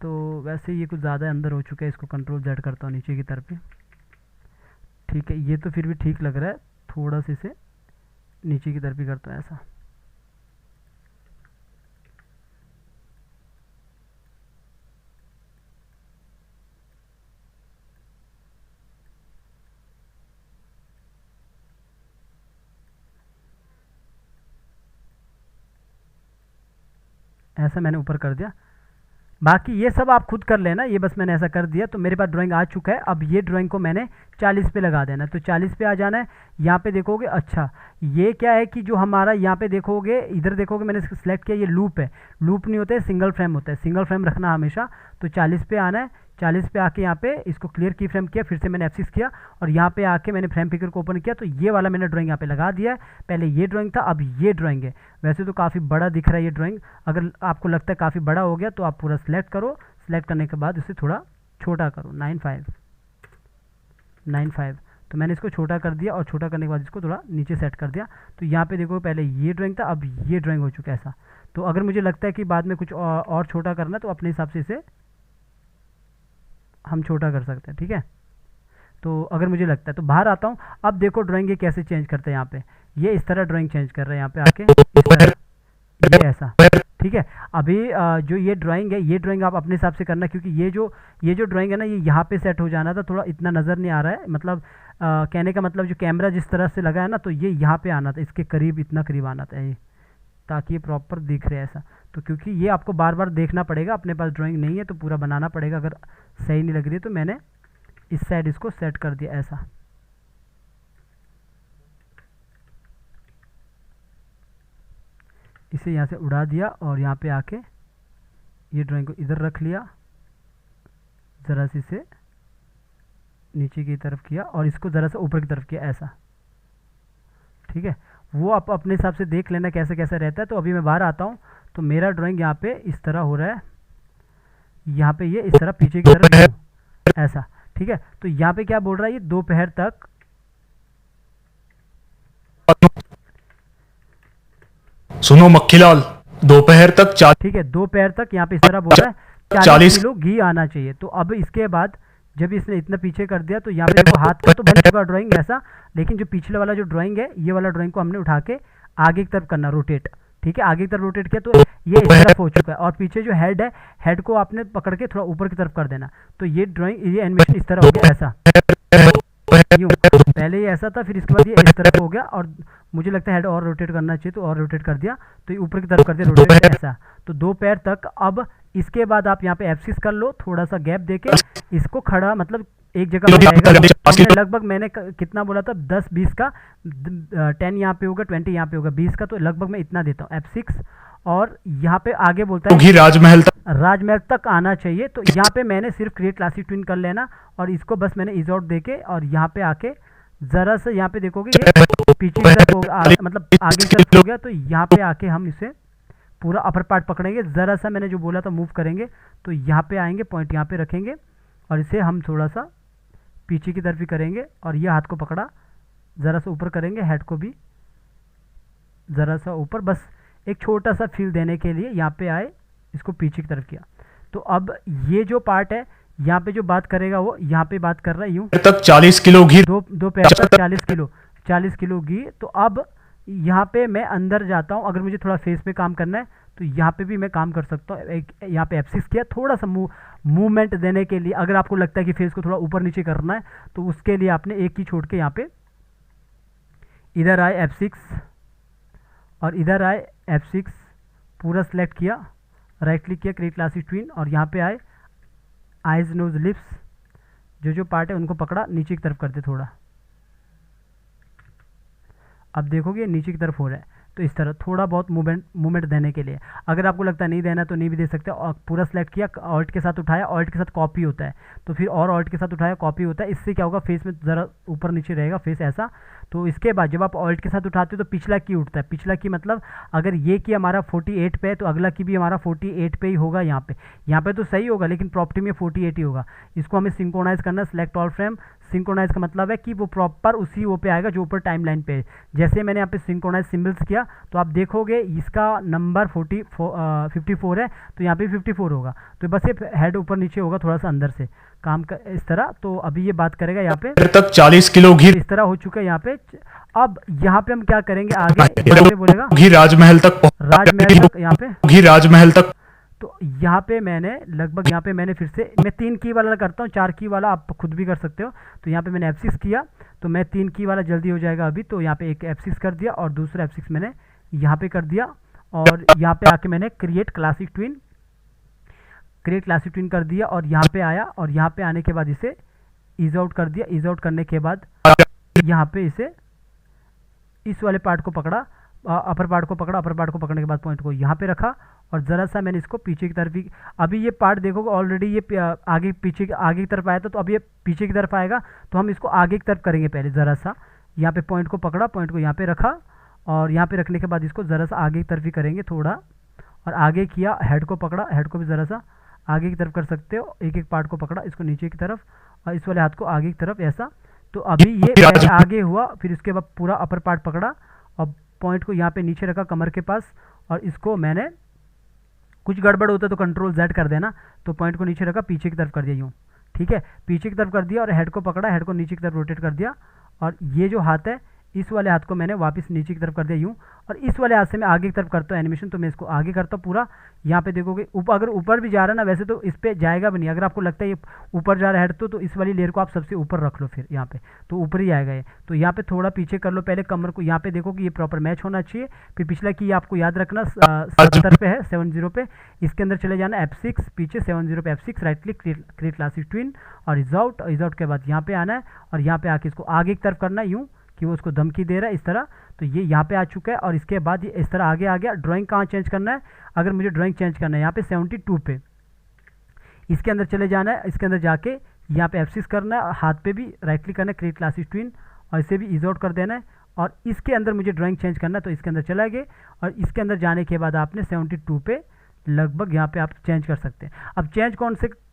तो वैसे ये कुछ ज़्यादा अंदर हो चुका है, इसको कंट्रोल जेड करता हूँ नीचे की तरफ ही, ठीक है। ये तो फिर भी ठीक लग रहा है, थोड़ा सा इसे नीचे की तरफ ही करता हूँ ऐसा। ऐसा मैंने ऊपर कर दिया, बाकी ये सब आप खुद कर लेना, ये बस मैंने ऐसा कर दिया। तो मेरे पास ड्राइंग आ चुका है। अब ये ड्राइंग को मैंने 40 पे लगा देना है, तो 40 पे आ जाना है। यहाँ पे देखोगे, अच्छा ये क्या है कि जो हमारा यहाँ पे देखोगे, इधर देखोगे मैंने सेलेक्ट किया, ये लूप है, लूप नहीं होता है, सिंगल फ्रेम होता है, सिंगल फ्रेम रखना हमेशा। तो 40 पे आना है, 40 पे आके यहाँ पे इसको क्लियर की फ्रेम किया, फिर से मैंने F6 किया और यहाँ पे आके मैंने फ्रेम पिकर को ओपन किया, तो ये वाला मैंने ड्राइंग यहाँ पे लगा दिया है। पहले ये ड्राइंग था, अब ये ड्राइंग है। वैसे तो काफ़ी बड़ा दिख रहा है ये ड्राइंग, अगर आपको लगता है काफ़ी बड़ा हो गया तो आप पूरा सिलेक्ट करो, सिलेक्ट करने के बाद इसे थोड़ा छोटा करो, 9.5। तो मैंने इसको छोटा कर दिया और छोटा करने के बाद इसको थोड़ा नीचे सेट कर दिया। तो यहाँ पे देखो पहले ये ड्राइंग था, अब ये ड्राइंग हो चुका है ऐसा। तो अगर मुझे लगता है कि बाद में कुछ और छोटा करना है तो अपने हिसाब से इसे हम छोटा कर सकते हैं, ठीक है। तो अगर मुझे लगता है तो बाहर आता हूँ। अब देखो ड्राइंग ये कैसे चेंज करते हैं, यहाँ पे ये इस तरह ड्राइंग चेंज कर रहे हैं, यहाँ पे आके इस तरह, ये ऐसा, ठीक है। अभी जो ये ड्राइंग है, ये ड्राइंग आप अपने हिसाब से करना, क्योंकि ये जो ड्राइंग है ना, ये यहाँ पे सेट हो जाना था, थोड़ा इतना नज़र नहीं आ रहा है, मतलब कहने का मतलब जो कैमरा जिस तरह से लगा है ना, तो ये यहाँ पे आना था, इसके करीब, इतना करीब आना था ये, ताकि ये प्रॉपर दिख रहे ऐसा। तो क्योंकि ये आपको बार बार देखना पड़ेगा, अपने पास ड्राइंग नहीं है तो पूरा बनाना पड़ेगा, अगर सही नहीं लग रही है तो मैंने इस साइड इसको सेट कर दिया ऐसा। इसे यहाँ से उड़ा दिया और यहाँ पे आके ये ड्राइंग को इधर रख लिया, ज़रा सी से नीचे की तरफ किया और इसको ज़रा सा ऊपर की तरफ किया ऐसा, ठीक है। वो आप अपने हिसाब से देख लेना कैसे कैसे रहता है। तो अभी मैं बाहर आता हूँ, तो मेरा ड्राइंग यहाँ पे इस तरह हो रहा है, यहाँ पे ये इस तरह पीछे की तरफ ऐसा, ठीक है। तो यहाँ पे क्या बोल रहा है, ये दोपहर तक, सुनो मक्खीलाल, दोपहर तक ठीक है, दोपहर तक यहाँ पे इस तरह बोल रहा है 40 किलो घी आना चाहिए। तो अब इसके बाद जब इसने इतना पीछे कर दिया तो यहाँ पे देखो हाथ का तो बन चुका ड्राइंग ऐसा, लेकिन जो पिछले वाला जो ड्राइंग है, ये वाला ड्राइंग को हमने उठा के आगे की तरफ करना, रोटेट, ठीक है। आगे की तरफ रोटेट किया तो ये इस तरफ हो चुका है, और पीछे जो हेड है, हेड को आपने पकड़ के थोड़ा ऊपर की तरफ कर देना। तो ये ड्राइंग, ये एनिमेशन इस तरह हो गया ऐसा, यूँ। पहले ये ऐसा था, फिर इसके बाद ये इस तरफ हो गया, और मुझे लगता है हेड और रोटेट करना चाहिए तो और रोटेट कर दिया, तो ये ऊपर की तरफ कर दिया रोटेट ऐसा। तो दोपहर तक। अब इसके बाद आप यहाँ पे F6 कर लो, थोड़ा सा गैप देके इसको खड़ा, मतलब एक जगह पे रहेगा। लगभग मैंने कितना बोला था, 10-20 का, 10 यहाँ पे होगा, 20 यहाँ पे होगा, 20 का, तो लगभग मैं इतना देता हूँ F6 और यहाँ पे आगे बोलता है घी राजमहल तक राजमहल तक आना चाहिए। तो यहाँ पे मैंने सिर्फ क्रिएट क्लासिक ट्विन कर लेना और इसको बस मैंने इज आउट देके और यहाँ पे आके ज़रा सा यहाँ पे देखोगे ये पीछे की तरफ मतलब आगे की तरफ हो गया। तो यहाँ पे आके हम इसे पूरा अपर पार्ट पकड़ेंगे, ज़रा सा मैंने जो बोला था मूव करेंगे। तो यहाँ पे आएंगे, पॉइंट यहाँ पे रखेंगे और इसे हम थोड़ा सा पीछे की तरफ भी करेंगे और ये हाथ को पकड़ा, ज़रा सा ऊपर करेंगे, हेड को भी ज़रा सा ऊपर, बस एक छोटा सा फील देने के लिए यहाँ पे आए, इसको पीछे की तरफ किया। तो अब ये जो पार्ट है यहाँ पे जो बात करेगा वो यहाँ पे बात कर रहा है यूँ तक 40 किलो घी, दो पैर तक 40 किलो घी। तो अब यहाँ पे मैं अंदर जाता हूँ, अगर मुझे थोड़ा फेस पे काम करना है तो यहाँ पे भी मैं काम कर सकता हूँ। एक यहाँ पे F6 किया, थोड़ा सा मूवमेंट देने के लिए। अगर आपको लगता है कि फेस को थोड़ा ऊपर नीचे करना है तो उसके लिए आपने एक की छोड़ के यहाँ पे इधर आए F6 और इधर आए F6, पूरा सेलेक्ट किया, राइट क्लिक किया, क्रिएट क्लासिक ट्विन और यहाँ पे आए आइज नोज लिप्स, जो पार्ट है उनको पकड़ा, नीचे की तरफ करते थोड़ा। अब देखोगे नीचे की तरफ हो रहा है। तो इस तरह थोड़ा बहुत मूवमेंट देने के लिए, अगर आपको लगता है नहीं देना तो नहीं भी दे सकते। और पूरा सेलेक्ट किया, ऑल्ट के साथ उठाया, ऑल्ट के साथ कॉपी होता है तो फिर और ऑल्ट के साथ उठाया, कॉपी होता है। इससे क्या होगा, फेस में ज़रा ऊपर नीचे रहेगा फेस ऐसा। तो इसके बाद जब आप ऑल्ट के साथ उठाते हो तो पिछला की उठता है। पिछला की मतलब अगर ये की हमारा 48 पे है तो अगला की भी हमारा 48 पे ही होगा। यहाँ पे तो सही होगा लेकिन प्रॉपर्टी में 48 ही होगा। इसको हमें सिंक्रोनाइज करना है, सिलेक्ट ऑल फ्रेम। सिंक्रोनाइज का मतलब है कि वो प्रॉपर उसी वो पे आएगा जो ऊपर टाइमलाइन पे है। जैसे मैंने यहाँ पे सिंक्रोनाइज सिंबल्स किया तो आप देखोगे इसका नंबर 54 है तो यहाँ पे 54 होगा। तो बस ये हेड ऊपर नीचे होगा थोड़ा सा अंदर से काम का इस तरह। तो अभी ये बात करेगा यहाँ पे तक 40 किलो घी, इस तरह हो चुका है यहाँ पे। अब यहाँ पे हम क्या करेंगे आगे, यहाँ पे बोलेगा घी राजमहल तक, राजमहल तक, यहाँ पे घी राजमहल तक। तो यहाँ पे मैंने लगभग यहाँ पे मैंने फिर से मैं 3 की वाला करता हूँ, 4 की वाला आप खुद भी कर सकते हो। तो यहाँ पे मैंने F6 किया तो मैं 3 की वाला जल्दी हो जाएगा अभी। तो यहाँ पे एक F6 कर दिया और दूसरा F6 मैंने यहाँ पे कर दिया और यहाँ पे आके मैंने क्रिएट क्लासिक ट्विन कर दिया और यहाँ पे आया और यहाँ पे आने के बाद इसे ईज आउट कर दिया। ईज आउट करने के बाद यहाँ पे इसे इस वाले पार्ट को पकड़ा, अपर पार्ट को पकड़ा, अपर पार्ट को पकड़ने के बाद पॉइंट को यहाँ पे रखा और ज़रा सा मैंने इसको पीछे की तरफ ही। अभी ये पार्ट देखोगे ऑलरेडी ये आगे की तरफ आया था तो अब ये पीछे की तरफ आएगा। तो हम इसको आगे की तरफ करेंगे पहले। ज़रा सा यहाँ पे पॉइंट को पकड़ा, पॉइंट को यहाँ पे रखा और यहाँ पे रखने के बाद इसको ज़रा सा आगे की तरफ ही करेंगे थोड़ा और आगे किया, हेड को पकड़ा, हेड को भी ज़रा सा आगे की तरफ कर सकते हो। एक एक पार्ट को पकड़ा, इसको नीचे की तरफ और इस वाले हाथ को आगे की तरफ ऐसा। तो अभी ये आगे हुआ, फिर इसके बाद पूरा अपर पार्ट पकड़ा और पॉइंट को यहाँ पे नीचे रखा कमर के पास और इसको मैंने, कुछ गड़बड़ होता है तो कंट्रोल Z कर देना। तो पॉइंट को नीचे रखा, पीछे की तरफ कर दिया यूँ, ठीक है, पीछे की तरफ कर दिया और हेड को पकड़ा, हेड को नीचे की तरफ रोटेट कर दिया और ये जो हाथ है इस वाले हाथ को मैंने वापस नीचे की तरफ कर दिया यूँ और इस वाले हाथ से मैं आगे की तरफ करता हूँ एनिमेशन। तो मैं इसको आगे करता हूँ पूरा। यहाँ पे देखोगे अगर ऊपर भी जा रहा है ना, वैसे तो इस पर जाएगा भी नहीं। अगर आपको लगता है ये ऊपर जा रहा है हेड तो इस वाली लेयर को आप सबसे ऊपर रख लो, फिर यहाँ पे तो ऊपर ही आएगा ये। तो यहाँ पे थोड़ा पीछे कर लो पहले कमर को, यहाँ पे देखो कि ये प्रॉपर मैच होना चाहिए। फिर पिछला की आपको याद रखना 70 पे है, 70 पे, इसके अंदर चले जाना F6, पीछे 70 पे F6, right click, create classic twin और इज आउट के बाद यहाँ पे आना है और यहाँ पे आके इसको आगे की तरफ करना है यूँ कि वो उसको धमकी दे रहा है इस तरह। तो ये यहाँ पे आ चुका है और इसके बाद ये इस तरह आगे आ गया। ड्राइंग कहाँ चेंज करना है, अगर मुझे ड्राइंग चेंज करना है यहाँ पे 72 पे इसके अंदर चले जाना है। इसके अंदर जाके यहाँ पे F6 करना है, हाथ पे भी राइट क्लिक करना है, क्रिएट क्लासिक ट्विन और इसे भी इज आउट कर देना है। और इसके अंदर मुझे ड्राइंग चेंज करना है तो इसके अंदर चला गए और इसके अंदर जाने के बाद आपने 72 पे लगभग यहाँ पे आप चेंज कर सकते हैं। अब चेंज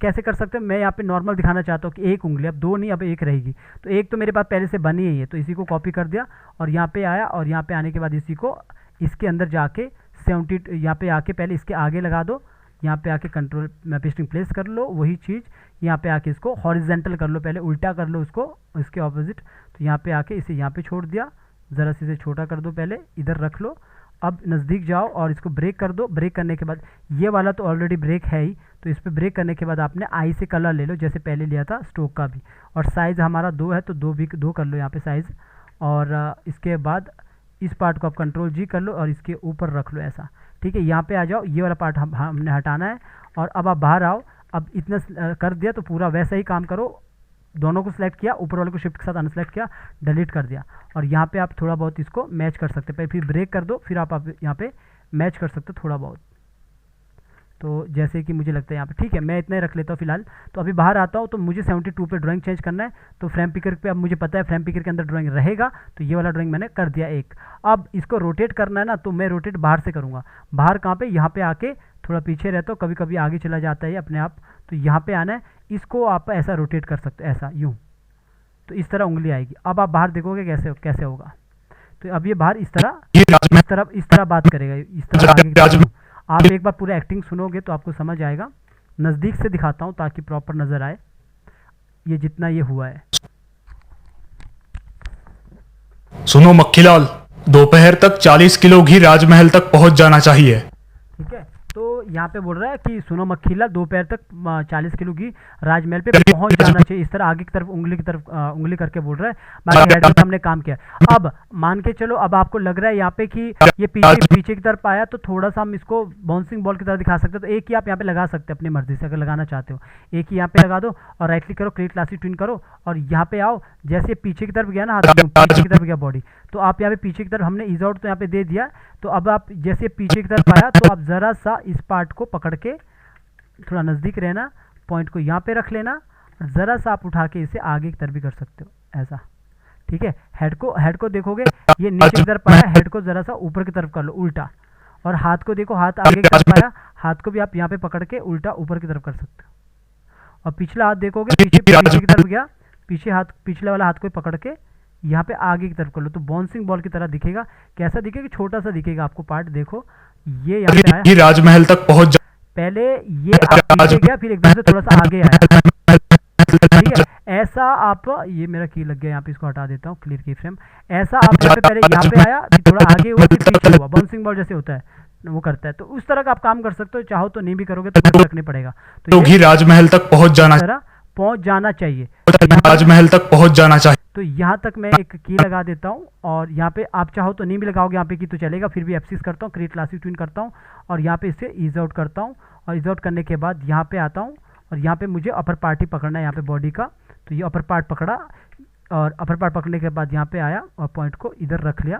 कैसे कर सकते हैं, मैं यहाँ पे नॉर्मल दिखाना चाहता हूँ कि एक उंगली, अब 2 नहीं अब 1 रहेगी। तो एक तो मेरे पास पहले से बनी है ये, तो इसी को कॉपी कर दिया और यहाँ पे आया और यहाँ पे आने के बाद इसी को इसके अंदर जाके 70 यहाँ पे आके पहले इसके आगे लगा दो, यहाँ पे आके कंट्रोल पेस्टिंग प्लेस कर लो, वही चीज़ यहाँ पे आके इसको हॉरिजेंटल कर लो, पहले उल्टा कर लो उसको, इसके ऑपोजिट। तो यहाँ पे आके इसे यहाँ पे छोड़ दिया, ज़रा से इसे छोटा कर दो, पहले इधर रख लो। अब नज़दीक जाओ और इसको ब्रेक कर दो। ब्रेक करने के बाद ये वाला तो ऑलरेडी ब्रेक है ही, तो इस पर ब्रेक करने के बाद आपने आई से कलर ले लो जैसे पहले लिया था स्ट्रोक का भी। और साइज़ हमारा 2 है तो 2 कर लो यहाँ पे साइज़। और इसके बाद इस पार्ट को आप कंट्रोल G कर लो और इसके ऊपर रख लो ऐसा, ठीक है। यहाँ पे आ जाओ, ये वाला पार्ट हमने हटाना है और अब आप बाहर आओ। अब इतना कर दिया तो पूरा वैसा ही काम करो, दोनों को सिलेक्ट किया, ऊपर वाले को शिफ्ट के साथ अनसेलेक्ट किया, डिलीट कर दिया और यहाँ पे आप थोड़ा बहुत इसको मैच कर सकते हैं। फिर ब्रेक कर दो, फिर आप यहाँ पे मैच कर सकते हो थोड़ा बहुत। तो जैसे कि मुझे लगता है यहाँ पे ठीक है, मैं इतना ही रख लेता हूँ फिलहाल। तो अभी बाहर आता हूँ, तो मुझे 72 पे ड्राइंग चेंज करना है। तो फ्रेम पिकर पे अब मुझे पता है फ्रेम पिकर के अंदर ड्राइंग रहेगा, तो ये वाला ड्राइंग मैंने कर दिया एक। अब इसको रोटेट करना है ना, तो मैं रोटेट बाहर से करूँगा। बाहर कहाँ पे, यहाँ पे आके थोड़ा पीछे रहता हूँ, कभी कभी आगे चला जाता है अपने आप। तो यहाँ पे आना है, इसको आप ऐसा रोटेट कर सकते हो, ऐसा यूँ, तो इस तरह उंगली आएगी। अब आप बाहर देखोगे कैसे कैसे होगा। तो अब ये बाहर इस तरह बात करेगा, इस तरह आगे। आप एक बार पूरा एक्टिंग सुनोगे तो आपको समझ आएगा। नज़दीक से दिखाता हूँ ताकि प्रॉपर नज़र आए ये जितना ये हुआ है। सुनो मक्खीलाल, दोपहर तक 40 किलो घी राजमहल तक पहुंच जाना चाहिए। ठीक है, तो यहाँ पे बोल रहा है कि सुनो मक्खीलाल, दोपहर तक 40 किलो की राजमहल पे पहुंच जाना चाहिए। इस तरह आगे की तरफ उंगली करके बोल रहा है। बाकी हेड में हमने काम किया। अब मान के चलो, अब आपको लग रहा है यहाँ पे कि ये पीछे की तरफ आया, तो थोड़ा सा हम इसको बाउंसिंग बॉल की तरह दिखा सकते हो। तो एक ही आप यहाँ पे लगा सकते हैं अपनी मर्जी से, अगर लगाना चाहते हो एक ही यहाँ पे लगा दो और राइट क्लिक करो, क्रिएट क्लासिक ट्विन करो और यहाँ पे आओ। जैसे पीछे की तरफ गया ना, पीछे की तरफ गया बॉडी, तो आप यहाँ पे पीछे की तरफ हमने इज आउट तो यहाँ पे दे दिया। तो अब आप जैसे पीछे की तरफ आया, तो आप ज़रा सा इस पार्ट को पकड़ के थोड़ा नज़दीक रहना, पॉइंट को यहाँ पे रख लेना और ज़रा सा आप उठा के इसे आगे की तरफ भी कर सकते हो ऐसा। ठीक है, हेड को देखोगे ये नीचे की तरफ आया, हेड को ज़रा सा ऊपर की तरफ कर लो उल्टा, और हाथ को देखो, हाथ आगे की तरफ आया, हाथ को भी आप यहाँ पे पकड़ के उल्टा ऊपर की तरफ कर सकते हो। और पिछला हाथ देखोगे पीछे की तरफ गया, पिछले वाला हाथ को पकड़ के यहाँ पे आगे की तरफ कर लो, तो बाउंसिंग बॉल की तरह दिखेगा। कैसा दिखेगा, छोटा सा दिखेगा आपको पार्ट। देखो ये यहाँ पे आया, राजमहल तक पहुंच पहले ये पीछे गया, फिर एकदम से थोड़ा सा आगे आया। ठीक है, ऐसा आप, ये मेरा की लग गया यहाँ पे, इसको हटा देता हूँ, क्लियर की फ्रेम। ऐसा आप पहले यहाँ पे आया, फिर थोड़ा आगे हुआ, फिर पीछे हुआ, बाउंसिंग बॉल जैसे होता है वो करता है। तो उस तरह का आप काम कर सकते हो, चाहो तो नहीं भी करोगे तो कुछ रखने पड़ेगा। तो घी राजमहल तक पहुंच जाना चाहिए, राजमहल तक पहुंच जाना चाहिए। तो यहाँ तक मैं एक की लगा देता हूँ, और यहाँ पे आप चाहो तो नहीं भी लगाओगे यहाँ पे की तो चलेगा। फिर भी F6 करता हूँ, क्रिएट क्लासिक ट्विन करता हूँ और यहाँ पे इसे ईज आउट करता हूँ। और ईज आउट करने के बाद यहाँ पे आता हूँ और यहाँ पे मुझे अपर पार्ट ही पकड़ना है यहाँ पे बॉडी का। तो ये अपर पार्ट पकड़ा और अपर पार्ट पकड़ने के बाद यहाँ पे आया और पॉइंट को इधर रख लिया।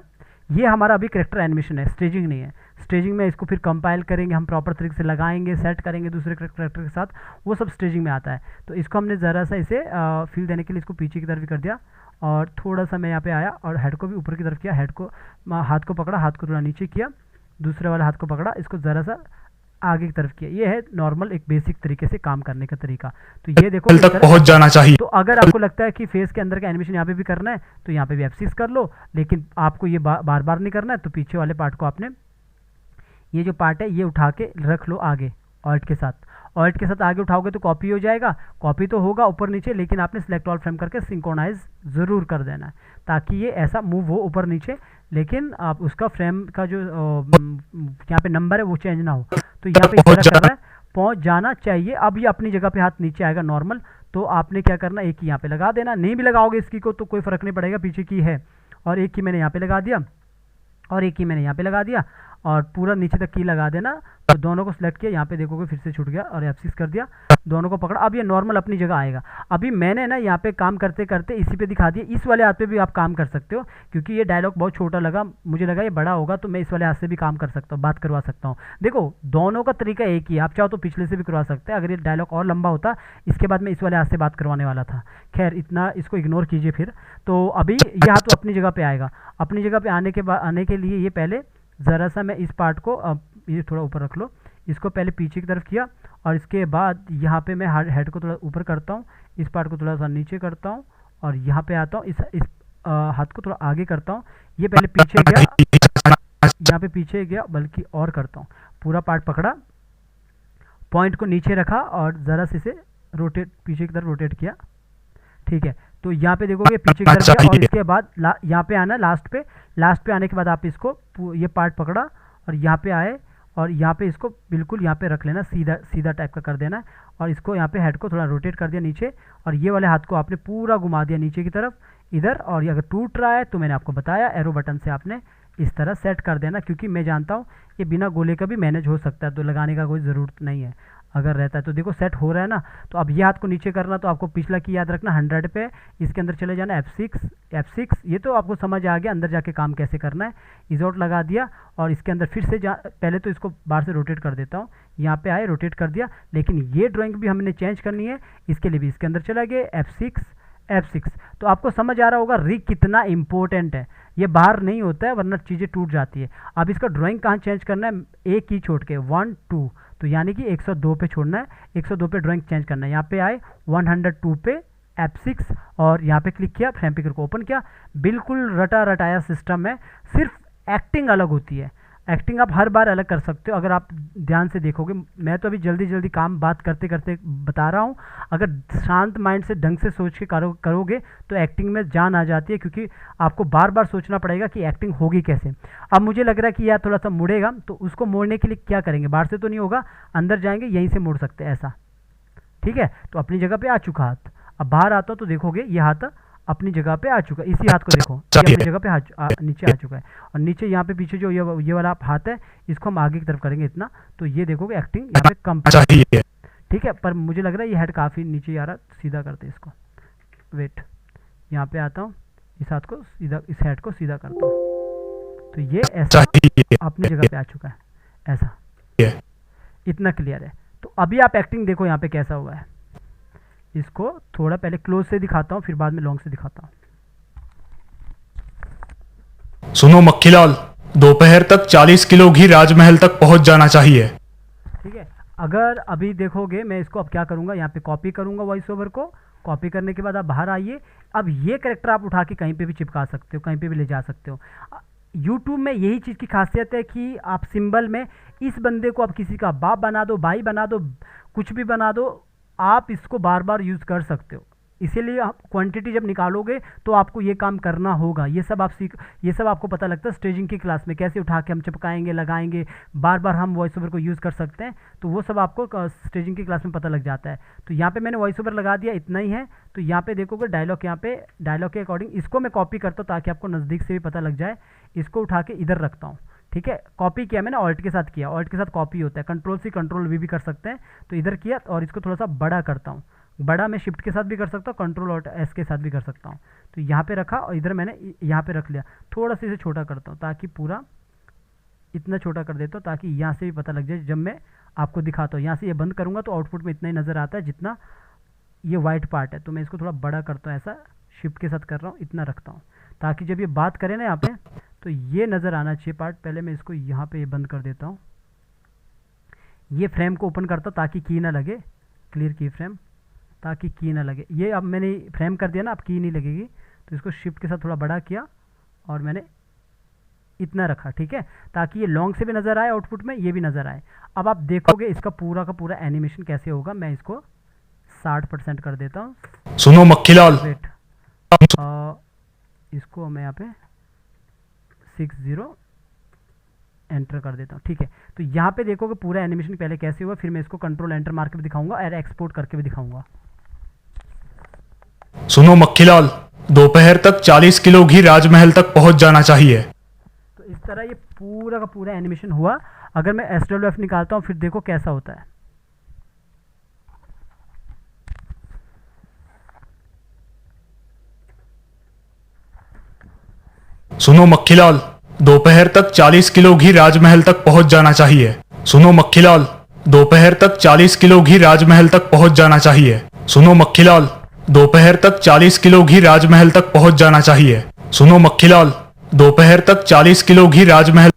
ये हमारा अभी करेक्टर एनिमेशन है, स्टेजिंग नहीं है। स्टेजिंग में इसको फिर कंपाइल करेंगे, हम प्रॉपर तरीके से लगाएंगे, सेट करेंगे दूसरे करेक्टर के साथ, वो सब स्टेजिंग में आता है। तो इसको हमने ज़रा सा इसे फील देने के लिए इसको पीछे की तरफ भी कर दिया और थोड़ा सा मैं यहाँ पे आया और हेड को भी ऊपर की तरफ किया। हेड को, हाथ को पकड़ा, हाथ को थोड़ा नीचे किया, दूसरे वाला हाथ को पकड़ा, इसको ज़रा सा आगे की तरफ किया। ये है नॉर्मल एक बेसिक तरीके से काम करने का तरीका। तो ये देखो तक पहुंच जाना चाहिए। तो अगर आपको लगता है कि फेस के अंदर का एनिमेशन यहाँ पे भी करना है तो यहाँ पे भी F6 कर लो, लेकिन आपको ये बार बार नहीं करना है। तो पीछे वाले पार्ट को आपने, ये जो पार्ट है ये उठा के रख लो आगे, ऑल्ट के साथ। ऑल्ट के साथ आगे उठाओगे तो कॉपी हो जाएगा, कॉपी तो होगा ऊपर नीचे, लेकिन आपने सिलेक्ट ऑल फ्रेम करके सिंक्रोनाइज ज़रूर कर देना है ताकि ये ऐसा मूव हो ऊपर नीचे, लेकिन आप उसका फ्रेम का जो यहाँ पे नंबर है वो चेंज ना हो। तो यहाँ पे इस तरह कर रहा है, पहुँच जाना चाहिए। अब ये अपनी जगह पे हाथ नीचे आएगा नॉर्मल। तो आपने क्या करना, एक ही यहाँ पे लगा देना। नहीं भी लगाओगे इसकी को तो कोई फ़र्क नहीं पड़ेगा, पीछे की है। और एक ही मैंने यहाँ पे लगा दिया और एक ही मैंने यहाँ पे लगा दिया और पूरा नीचे तक की लगा देना। तो दोनों को सिलेक्ट किया, यहाँ पे देखोगे फिर से छूट गया और F6 कर दिया, दोनों को पकड़ा। अब ये नॉर्मल अपनी जगह आएगा। अभी मैंने ना यहाँ पे काम करते करते इसी पे दिखा दिया। इस वाले हाथ पे भी आप काम कर सकते हो, क्योंकि ये डायलॉग बहुत छोटा लगा, मुझे लगा ये बड़ा होगा, तो मैं इस वाले हाथ से भी काम कर सकता हूँ, बात करवा सकता हूँ। देखो दोनों का तरीका एक ही है, आप चाहो तो पिछले से भी करवा सकते हैं। अगर ये डायलॉग और लंबा होता, इसके बाद मैं इस वाले हाथ से बात करवाने वाला था। खैर इतना इसको इग्नोर कीजिए। फिर तो अभी ये हाथ तो अपनी जगह पर आएगा। अपनी जगह पर आने के लिए ये पहले ज़रा सा मैं इस पार्ट को, ये थोड़ा ऊपर रख लो, इसको पहले पीछे की तरफ किया और इसके बाद यहाँ पे मैं हेड को थोड़ा ऊपर करता हूँ, इस पार्ट को थोड़ा सा नीचे करता हूँ और यहाँ पे आता हूँ, इस हाथ को थोड़ा आगे करता हूँ। ये पहले पीछे गया, यहाँ पे पीछे गया, बल्कि और करता हूँ, पूरा पार्ट पकड़ा, पॉइंट को नीचे रखा और ज़रा से इसे रोटेट, पीछे की तरफ रोटेट किया। ठीक है, तो यहाँ पे देखोगे पीछे की तरफ गया और इसके बाद यहाँ पे आना लास्ट पे आने के बाद आप इसको ये पार्ट पकड़ा और यहाँ पे आए और यहाँ पे इसको बिल्कुल यहाँ पे रख लेना, सीधा टाइप का कर देना है और इसको यहाँ पे हेड को थोड़ा रोटेट कर दिया नीचे और ये वाले हाथ को आपने पूरा घुमा दिया नीचे की तरफ इधर। और ये अगर टूट रहा है तो मैंने आपको बताया एरो बटन से आपने इस तरह सेट कर देना, क्योंकि मैं जानता हूँ ये बिना गोले का भी मैनेज हो सकता है, तो लगाने का कोई ज़रूरत नहीं है। अगर रहता है तो देखो सेट हो रहा है ना। तो अब ये हाथ को नीचे करना, तो आपको पिछला की याद रखना 100 पे, इसके अंदर चले जाना F6, ये तो आपको समझ आ गया अंदर जाके काम कैसे करना है। इजोट लगा दिया और इसके अंदर फिर से पहले तो इसको बाहर से रोटेट कर देता हूँ, यहाँ पे आए रोटेट कर दिया। लेकिन ये ड्राइंग भी हमने चेंज करनी है, इसके लिए भी इसके अंदर चला गया F6। तो आपको समझ आ रहा होगा रिग कितना इंपॉर्टेंट है, ये बाहर नहीं होता है वरना चीज़ें टूट जाती है। अब इसका ड्राइंग कहाँ चेंज करना है, एक की छोड़ के 1 2, तो यानी कि 102 पे छोड़ना है, 102 पे ड्राइंग चेंज करना है। यहाँ पे आए 102 पे F6 और यहाँ पे क्लिक किया, फ्रेम पिकर को ओपन किया। बिल्कुल रटा रटाया सिस्टम है, सिर्फ एक्टिंग अलग होती है। एक्टिंग आप हर बार अलग कर सकते हो अगर आप ध्यान से देखोगे। मैं तो अभी जल्दी जल्दी काम बात करते करते बता रहा हूँ, अगर शांत माइंड से ढंग से सोच के करोगे तो एक्टिंग में जान आ जाती है, क्योंकि आपको बार बार सोचना पड़ेगा कि एक्टिंग होगी कैसे। अब मुझे लग रहा है कि यार थोड़ा सा मुड़ेगा, तो उसको मोड़ने के लिए क्या करेंगे, बाहर से तो नहीं होगा, अंदर जाएंगे, यहीं से मोड़ सकते हैं ऐसा, ठीक है। तो अपनी जगह पे आ चुका हाथ। अब बाहर आता हूँ तो देखोगे ये हाथ अपनी जगह पे आ चुका है, इसी हाथ को देखो ये अपनी जगह पे नीचे आ चुका है। और नीचे यहाँ पे पीछे जो ये वाला हाथ है, इसको हम आगे की तरफ करेंगे इतना, तो ये देखोगे एक्टिंग यहाँ पे कम चाहिए, ठीक है। पर मुझे लग रहा है ये हेड काफ़ी नीचे आ रहा, सीधा करते इसको, वेट, यहाँ पे आता हूँ, इस हाथ को सीधा, इस हेड को सीधा करता हूँ, तो ये ऐसा अपनी जगह पे आ चुका है, ऐसा, इतना क्लियर है। तो अभी आप एक्टिंग देखो यहाँ पे कैसा हुआ है। इसको थोड़ा पहले क्लोज से दिखाता हूँ, फिर बाद में लॉन्ग से दिखाता हूँ। सुनो मक्खीलाल, दोपहर तक 40 किलो घी राजमहल तक पहुंच जाना चाहिए, ठीक है। अगर अभी देखोगे मैं इसको अब क्या करूँगा, यहाँ पे कॉपी करूँगा वॉइस ओवर को। कॉपी करने के बाद आप बाहर आइए। अब ये कैरेक्टर आप उठा के कहीं पे भी चिपका सकते हो, कहीं पे भी ले जा सकते हो। यूट्यूब में यही चीज़ की खासियत है कि आप सिंबल में इस बंदे को आप किसी का बाप बना दो, भाई बना दो, कुछ भी बना दो, आप इसको बार बार यूज़ कर सकते हो। इसीलिए आप क्वांटिटी जब निकालोगे तो आपको ये काम करना होगा। ये सब आपको पता लगता है स्टेजिंग की क्लास में, कैसे उठा के हम चिपकाएंगे, लगाएंगे, बार बार हम वॉइस ओवर को यूज़ कर सकते हैं। तो वो सब आपको स्टेजिंग की क्लास में पता लग जाता है। तो यहाँ पे मैंने वॉइस ओवर लगा दिया, इतना ही है। तो यहाँ पे देखोगे डायलॉग, यहाँ पे डायलॉग के अकॉर्डिंग इसको मैं कॉपी करता हूँ ताकि आपको नज़दीक से भी पता लग जाए। इसको उठा के इधर रखता हूँ, ठीक है। कॉपी किया मैंने, ऑल्ट के साथ किया, ऑल्ट के साथ कॉपी होता है, कंट्रोल सी कंट्रोल वी भी कर सकते हैं। तो इधर किया और इसको थोड़ा सा बड़ा करता हूँ, बड़ा मैं शिफ्ट के साथ भी कर सकता हूँ, कंट्रोल ऑल्ट एस के साथ भी कर सकता हूँ। तो यहाँ पे रखा और इधर मैंने यहाँ पे रख लिया। थोड़ा सा इसे छोटा करता हूँ ताकि पूरा इतना छोटा कर देता हूँ, ताकि यहाँ से भी पता लग जाए जब मैं आपको दिखाता हूँ। यहाँ से ये बंद करूँगा तो आउटपुट में इतना ही नज़र आता है जितना ये वाइट पार्ट है। तो मैं इसको थोड़ा बड़ा करता हूँ, ऐसा शिफ्ट के साथ कर रहा हूँ, इतना रखता हूँ ताकि जब ये बात करें ना यहाँ पे तो ये नज़र आना चाहिए पार्ट। पहले मैं इसको यहाँ पे ये बंद कर देता हूँ, ये फ्रेम को ओपन करता हूँ ताकि की ना लगे, क्लियर की फ्रेम, ताकि की ना लगे। ये अब मैंने फ्रेम कर दिया ना, अब की नहीं लगेगी। तो इसको शिफ्ट के साथ थोड़ा बड़ा किया और मैंने इतना रखा, ठीक है, ताकि ये लॉन्ग से भी नज़र आए, आउटपुट में ये भी नज़र आए। अब आप देखोगे इसका पूरा का पूरा एनिमेशन कैसे होगा। मैं इसको 60% कर देता हूँ। सुनो मक्खीलाल, वेट, इसको मैं यहाँ पे 60 एंटर कर देता हूँ, ठीक है। तो यहाँ पे देखोगे पूरा एनिमेशन पहले कैसे हुआ, फिर मैं इसको कंट्रोल एंटर मार के भी दिखाऊंगा और एक्सपोर्ट करके भी दिखाऊंगा। सुनो मक्खीलाल, दोपहर तक 40 किलो घी राजमहल तक पहुंच जाना चाहिए। तो इस तरह ये पूरा का पूरा एनिमेशन हुआ। अगर मैं SWF निकालता हूँ फिर देखो कैसा होता है। सुनो मक्खीलाल, दोपहर तक 40 किलो घी राजमहल तक पहुंच जाना चाहिए। सुनो मक्खीलाल, दोपहर तक 40 किलो घी राजमहल तक पहुंच जाना चाहिए। सुनो मक्खीलाल, दोपहर तक 40 किलो घी राजमहल तक पहुंच जाना चाहिए। सुनो मक्खीलाल, दोपहर तक 40 किलो घी राजमहल